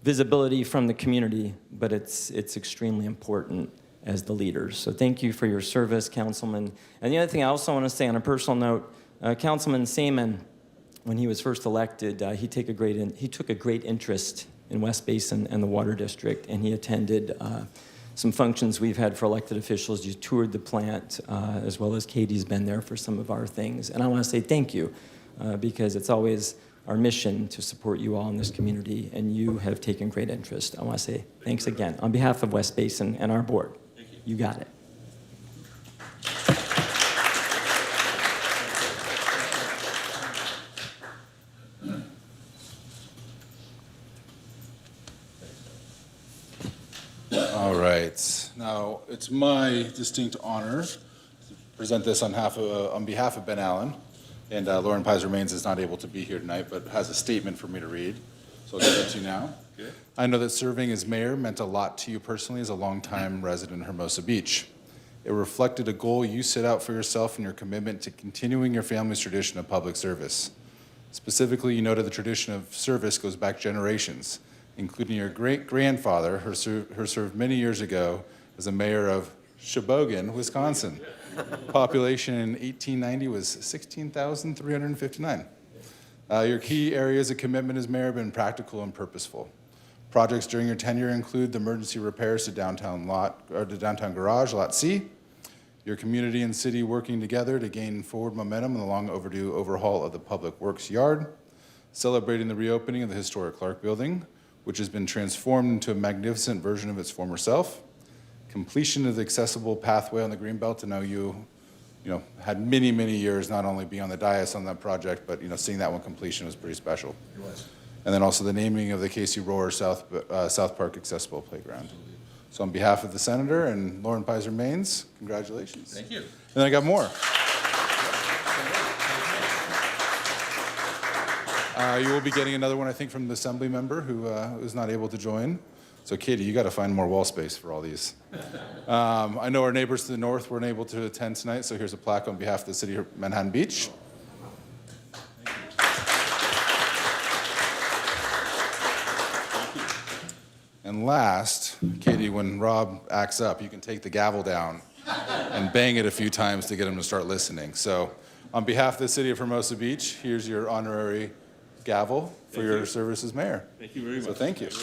visibility from the community, but it's extremely important as the leaders. So thank you for your service, Councilman. And the other thing I also want to say on a personal note, Councilman Seaman, when he was first elected, he took a great interest in West Basin and the Water District, and he attended some functions we've had for elected officials. You toured the plant, as well as Katie's been there for some of our things. And I want to say thank you, because it's always our mission to support you all in this community, and you have taken great interest. I want to say thanks again on behalf of West Basin and our board. Thank you. You got it. All right. Now, it's my distinct honor to present this on behalf of Ben Allen. And Lauren Pizer-Maines is not able to be here tonight, but has a statement for me to read. So I'll give that to you now. Good. I know that serving as mayor meant a lot to you personally as a longtime resident in Hermosa Beach. It reflected a goal you set out for yourself and your commitment to continuing your family's tradition of public service. Specifically, you noted the tradition of service goes back generations, including your great-grandfather, who served many years ago as a mayor of Sheboygan, Wisconsin. Population in 1890 was 16,359. Your key areas of commitment as mayor have been practical and purposeful. Projects during your tenure include the emergency repairs to downtown garage, Lot C, your community and city working together to gain forward momentum in the long overdue overhaul of the Public Works Yard, celebrating the reopening of the historic Clark Building, which has been transformed into a magnificent version of its former self, completion of the accessible pathway on the Greenbelt. I know you had many, many years not only being on the dais on that project, but seeing that one completion was pretty special. It was. And then also the naming of the Casey Rohr South Park Accessible Playground. So on behalf of the Senator and Lauren Pizer-Maines, congratulations. Thank you. And then I got more. You will be getting another one, I think, from the Assembly member who is not able to join. So Katie, you got to find more wall space for all these. I know our neighbors to the north weren't able to attend tonight, so here's a plaque on behalf of the city of Manhattan Beach. And last, Katie, when Rob acts up, you can take the gavel down and bang it a few times to get him to start listening. So on behalf of the city of Hermosa Beach, here's your honorary gavel for your service as mayor. Thank you very much. So thank you. This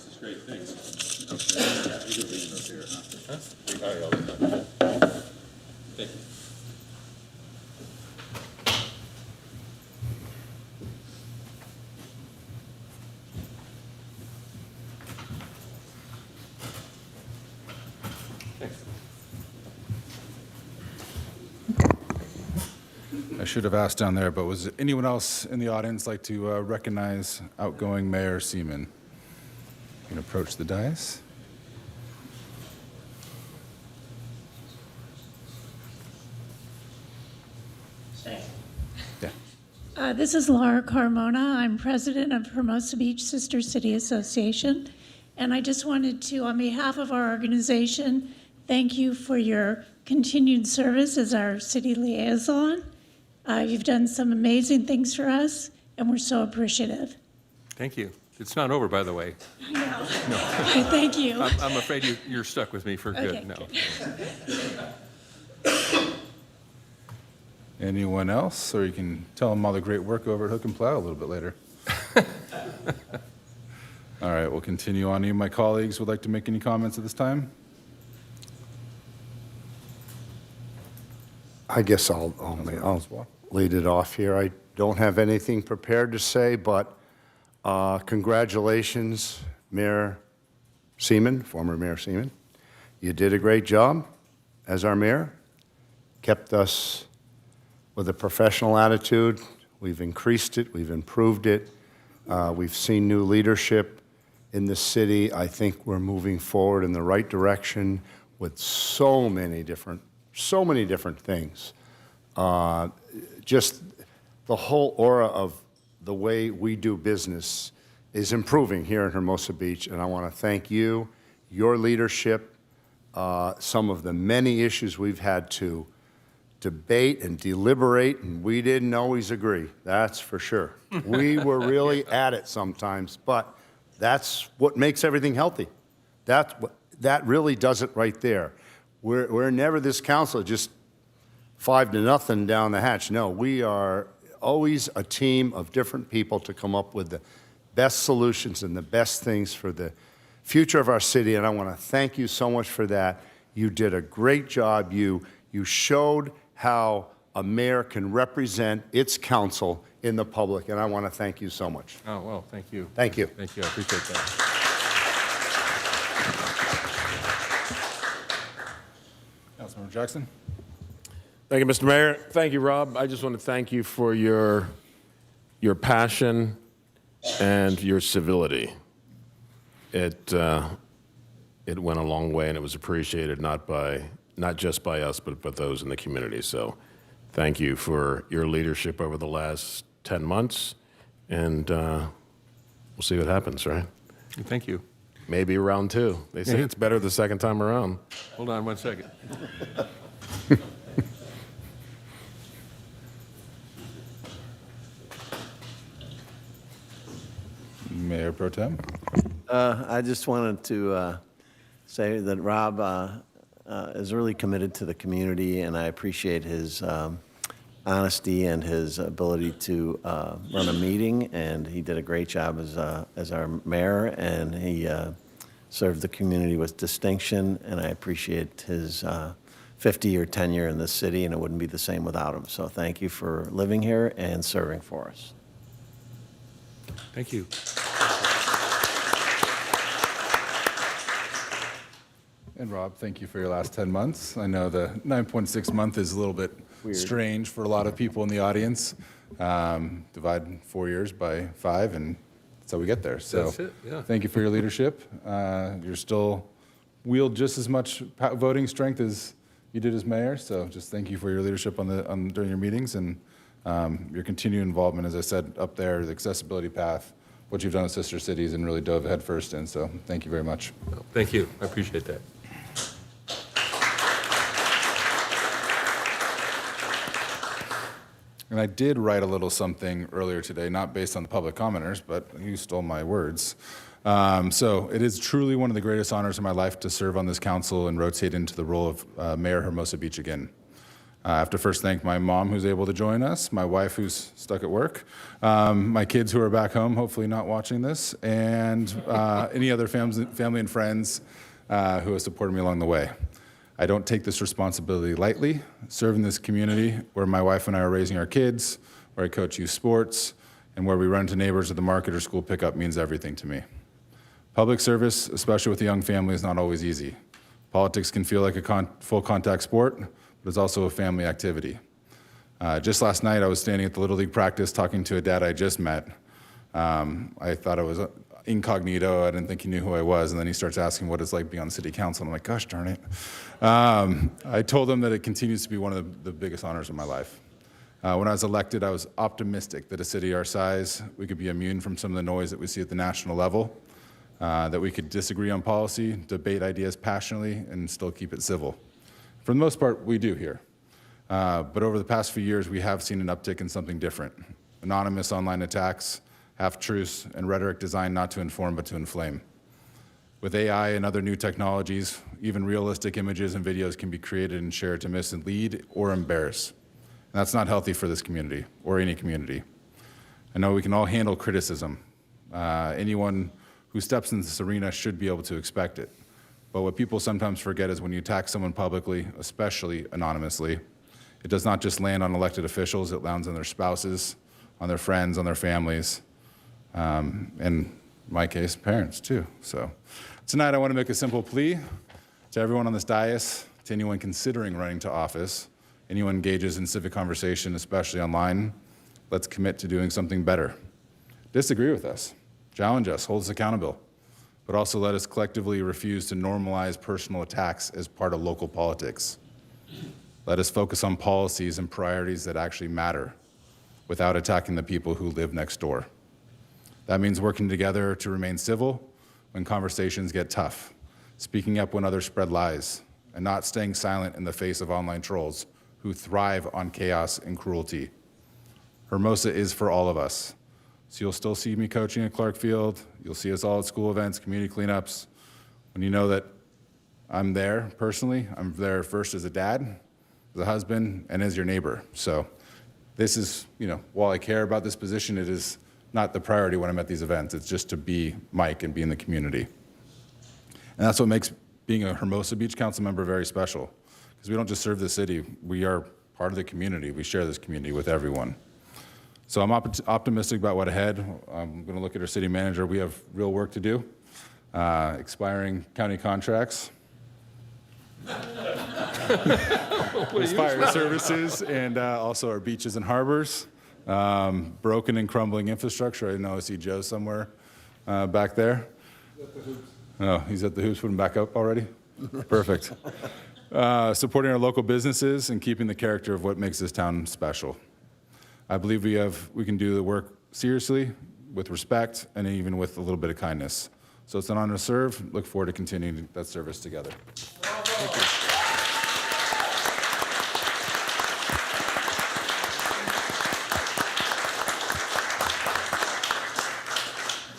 is great. Thanks. Okay. You can leave those here, huh? All right, I'll leave them. Thank you. I should have asked down there, but was anyone else in the audience like to recognize outgoing Mayor Seaman? You can approach the dais. Yeah. This is Laura Carmona. I'm president of Hermosa Beach Sister City Association. And I just wanted to, on behalf of our organization, thank you for your continued service as our city liaison. You've done some amazing things for us, and we're so appreciative. Thank you. It's not over, by the way. I know. No. Thank you. I'm afraid you're stuck with me for good. Okay, No. good. Anyone else? Or you can tell them all the great work over at Hook and Plow a little bit later. All right, we'll continue on. Any of my colleagues would like to make any comments at this time? I guess I'll lead it off here. I don't have anything prepared to say, but congratulations, Mayor Seaman, former Mayor Seaman. You did a great job as our mayor, kept us with a professional attitude. We've increased it, we've improved it. We've seen new leadership in the city. I think we're moving forward in the right direction with so many different things. Just the whole aura of the way we do business is improving here in Hermosa Beach, and I want to thank you, your leadership, some of the many issues we've had to debate and deliberate, and we didn't always agree, that's for sure. We were really at it sometimes, but that's what makes everything healthy. That really does it right there. We're never this council just 5-0 down the hatch. No, we are always a team of different people to come up with the best solutions and the best things for the future of our city, and I want to thank you so much for that. You did a great job. You showed how a mayor can represent its council in the public, and I want to thank you so much. Oh, well, thank you. Thank you. Thank you. I appreciate that. Councilmember Jackson. Thank you, Mr. Mayor. Thank you, Rob. I just want to thank you for your passion and your civility. It went a long way, and it was appreciated not just by us, but by those in the community. So thank you for your leadership over the last 10 months, and we'll see what happens, right? Thank you. Maybe round two. They say it's better the second time around. Hold on one second. Mayor Pro Tem. I just wanted to say that Rob is really committed to the community, and I appreciate his honesty and his ability to run a meeting. And he did a great job as our mayor, and he served the community with distinction. And I appreciate his 50-year tenure in this city, and it wouldn't be the same without him. So thank you for living here and serving for us. Thank you. And Rob, thank you for your last 10 months. I know the 9.6 month is a little bit strange for a lot of people in the audience. Divide 4 years by 5, and that's how we get there. So That's it, yeah. Thank you for your leadership. You're still wield just as much voting strength as you did as mayor. So just thank you for your leadership during your meetings, and your continued involvement, as I said, up there, the accessibility path, what you've done with Sister Cities, and really dove headfirst in. So thank you very much. Thank you. I appreciate that. And I did write a little something earlier today, not based on the public commenters, but you stole my words. So it is truly one of the greatest honors of my life to serve on this council and rotate into the role of Mayor Hermosa Beach again. I have to first thank my mom, who's able to join us, my wife, who's stuck at work, my kids who are back home, hopefully not watching this, and any other family and friends who have supported me along the way. I don't take this responsibility lightly. Serving this community where my wife and I are raising our kids, where I coach youth sports, and where we run to neighbors at the market or school pickup means everything to me. Public service, especially with a young family, is not always easy. Politics can feel like a full contact sport, but it's also a family activity. Just last night, I was standing at the Little League practice talking to a dad I just met. I thought I was incognito. I didn't think he knew who I was. And then he starts asking what it's like being on the city council. And I'm like, gosh darn it. I told him that it continues to be one of the biggest honors of my life. When I was elected, I was optimistic that a city our size, we could be immune from some of the noise that we see at the national level, that we could disagree on policy, debate ideas passionately, and still keep it civil. For the most part, we do here. But over the past few years, we have seen an uptick in something different. Anonymous online attacks, half-truths, and rhetoric designed not to inform but to inflame. With AI and other new technologies, even realistic images and videos can be created and shared to mislead or embarrass. And that's not healthy for this community or any community. I know we can all handle criticism. Anyone who steps in this arena should be able to expect it. But what people sometimes forget is when you attack someone publicly, especially anonymously, it does not just land on elected officials, it lands on their spouses, on their friends, on their families, and in my case, parents too. So tonight I want to make a simple plea to everyone on this dais, to anyone considering running to office, anyone engages in civic conversation, especially online, let's commit to doing something better. Disagree with us, challenge us, hold us accountable, but also let us collectively refuse to normalize personal attacks as part of local politics. Let us focus on policies and priorities that actually matter without attacking the people who live next door. That means working together to remain civil when conversations get tough, speaking up when others spread lies, and not staying silent in the face of online trolls who thrive on chaos and cruelty. Hermosa is for all of us. So you'll still see me coaching at Clark Field. You'll see us all at school events, community cleanups. When you know that I'm there personally, I'm there first as a dad, as a husband, and as your neighbor. So this is, while I care about this position, it is not the priority when I'm at these events. It's just to be Mike and be in the community. And that's what makes being a Hermosa Beach Council member very special, because we don't just serve the city, we are part of the community. We share this community with everyone. So I'm optimistic about what ahead. I'm going to look at our city manager. We have real work to do. Expiring county contracts. Fire services, and also our beaches and harbors. Broken and crumbling infrastructure. I know I see Joe somewhere back there. Oh, he's at the hoops, putting back up already? Perfect. Supporting our local businesses and keeping the character of what makes this town special. I believe we can do the work seriously, with respect, and even with a little bit of kindness. So it's an honor to serve. Look forward to continuing that service together. Thank you.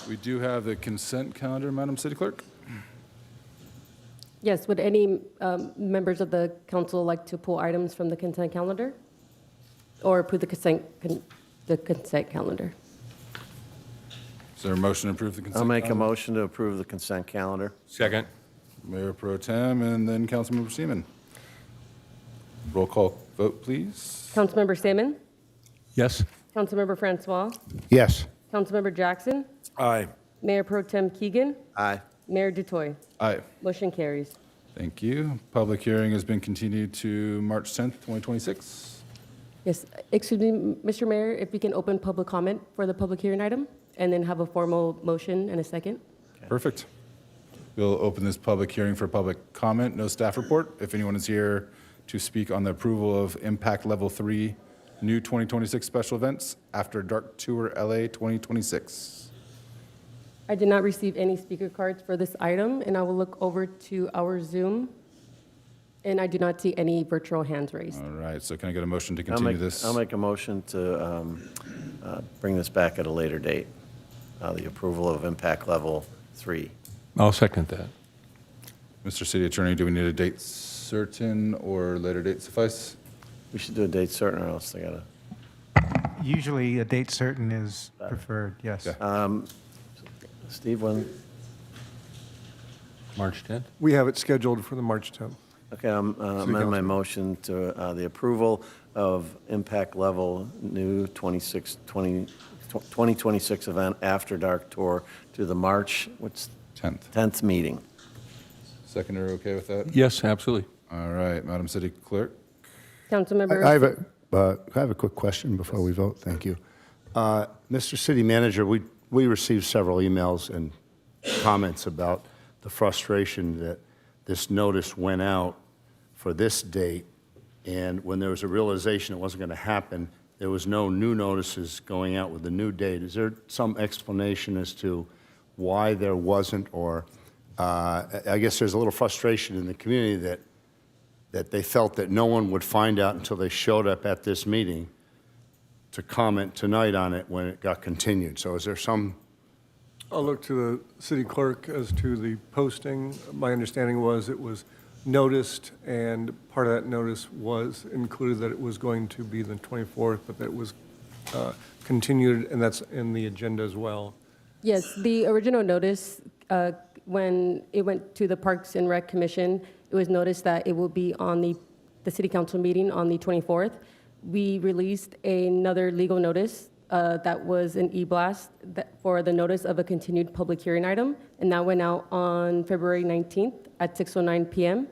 We do have the consent calendar, Madam City Clerk. Yes, would any members of the council like to pull items from the consent calendar? Or approve the consent calendar? Is there a motion to approve the consent I'll calendar? make a motion to approve the consent calendar. Second. Mayor Pro Tem and then Councilmember Seaman. Roll call vote, please. Councilmember Salmon? Yes. Councilmember Francois? Yes. Councilmember Jackson? Aye. Mayor Pro Tem Keegan? Aye. Mayor Dutoy? Aye. Motion carries. Thank you. Public hearing has been continued to March 10th, 2026. Yes, excuse me, Mr. Mayor, if we can open public comment for the public hearing item, and then have a formal motion and a second. Perfect. We'll open this public hearing for public comment. No staff report. If anyone is here to speak on the approval of Impact Level 3 new 2026 special events after Dark Tour LA 2026. I did not receive any speaker cards for this item, and I will look over to our Zoom, and I do not see any virtual hands raised. All right, so can I get a motion to continue this? I'll make a motion to bring this back at a later date, the approval of Impact Level 3. I'll second that. Mr. City Attorney, do we need a date certain or later date suffice? We should do a date certain, or else they gotta. Usually a date certain is preferred, yes. Steve, when? March 10th? We have it scheduled for the March 10th. Okay, I'm amend my motion to the approval of Impact Level new 2026 event After Dark Tour to the March, 10th meeting. Seconder, okay with that? Yes, absolutely. All right, Madam City Clerk. Councilmember. I have a quick question before we vote. Thank you. Mr. City Manager, we received several emails and comments about the frustration that this notice went out for this date, and when there was a realization it wasn't going to happen, there was no new notices going out with the new date. Is there some explanation as to why there wasn't, or I guess there's a little frustration in the community that that they felt that no one would find out until they showed up at this meeting to comment tonight on it when it got continued. So is there some? I'll look to the city clerk as to the posting. My understanding was it was noticed, and part of that notice was included that it was going to be the 24th, but that it was continued, and that's in the agenda as well. Yes, the original notice, when it went to the Parks and Rec Commission, it was noticed that it will be on the city council meeting on the 24th. We released another legal notice that was an e-blast for the notice of a continued public hearing item, and that went out on February 19th at 6:09 p.m.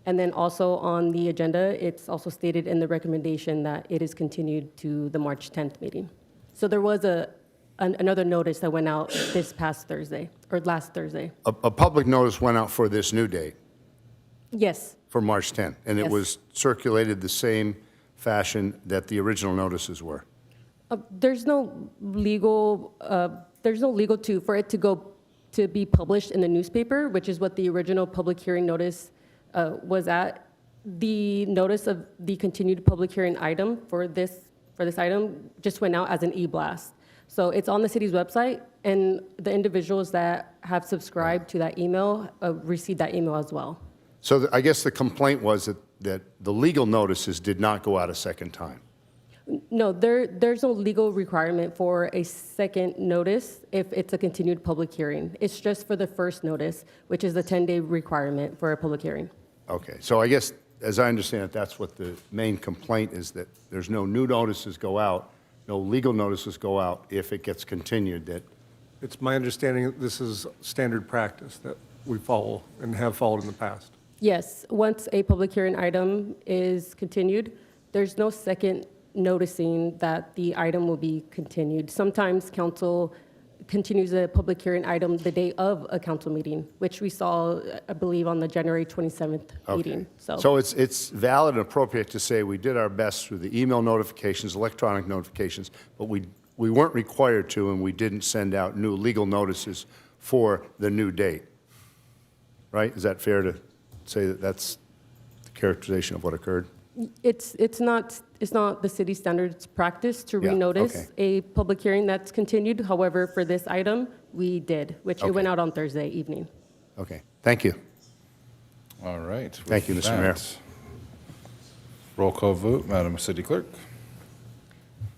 And then also on the agenda, it's also stated in the recommendation that it is continued to the March 10th meeting. So there was another notice that went out this past Thursday, or last Thursday. A public notice went out for this new date, Yes, for March 10th, and it Yes. was circulated the same fashion that the original notices were. there's no legal for it to be published in the newspaper, which is what the original public hearing notice was at. The notice of the continued public hearing item for this item just went out as an e-blast. So it's on the city's website, and the individuals that have subscribed to that email received that email as well. So I guess the complaint was that the legal notices did not go out a second time. No, there's no legal requirement for a second notice if it's a continued public hearing. It's just for the first notice, which is the 10-day requirement for a public hearing. Okay, so I guess, as I understand it, that's what the main complaint is, that there's no new notices go out, no legal notices go out if it gets continued, that. It's my understanding that this is standard practice that we follow and have followed in the past. Yes, once a public hearing item is continued, there's no second noticing that the item will be continued. Sometimes council continues a public hearing item the day of a council meeting, which we saw, I believe, on the January 27th meeting. So it's valid and appropriate to say we did our best through the email notifications, electronic notifications, but we weren't required to, and we didn't send out new legal notices for the new date. Right? Is that fair to say that that's the characterization of what occurred? It's not the city standards practice to Yeah, renotice okay. a public hearing that's continued. However, for this item, we did, which it Okay. went out on Thursday evening. Okay, thank you. All right. Thank you, with Mr. Mayor. that, roll call vote, Madam City Clerk.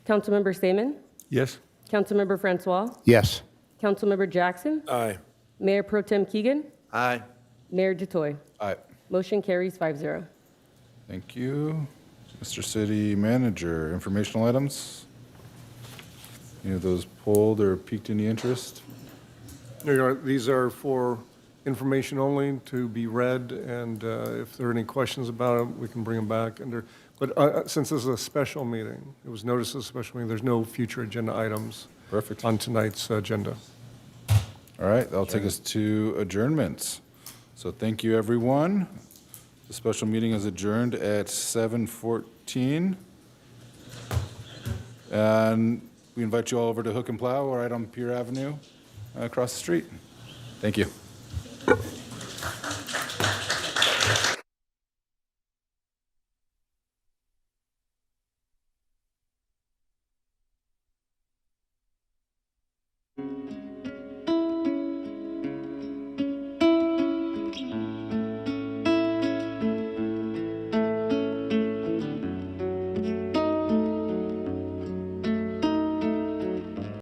Councilmember Stamen, Yes? Councilmember Francois, Yes. Councilmember Jackson, Aye. Mayor Pro Tem Keegan, Aye. Mayor Dutoy. Aye. Motion carries 5-0. Thank you. Mr. City Manager, informational items? Any of those pulled or piqued any interest? There you are. These are for information only to be read, and if there are any questions about them, we can bring them back. But since this is a special meeting, it was noticed as a special meeting, there's no future agenda items Perfect. on tonight's agenda. All right, that'll take us to adjournments. So thank you, everyone. The special meeting is adjourned at 7:14. And we invite you all over to Hook and Plow right on Pier Avenue across the street. Thank you.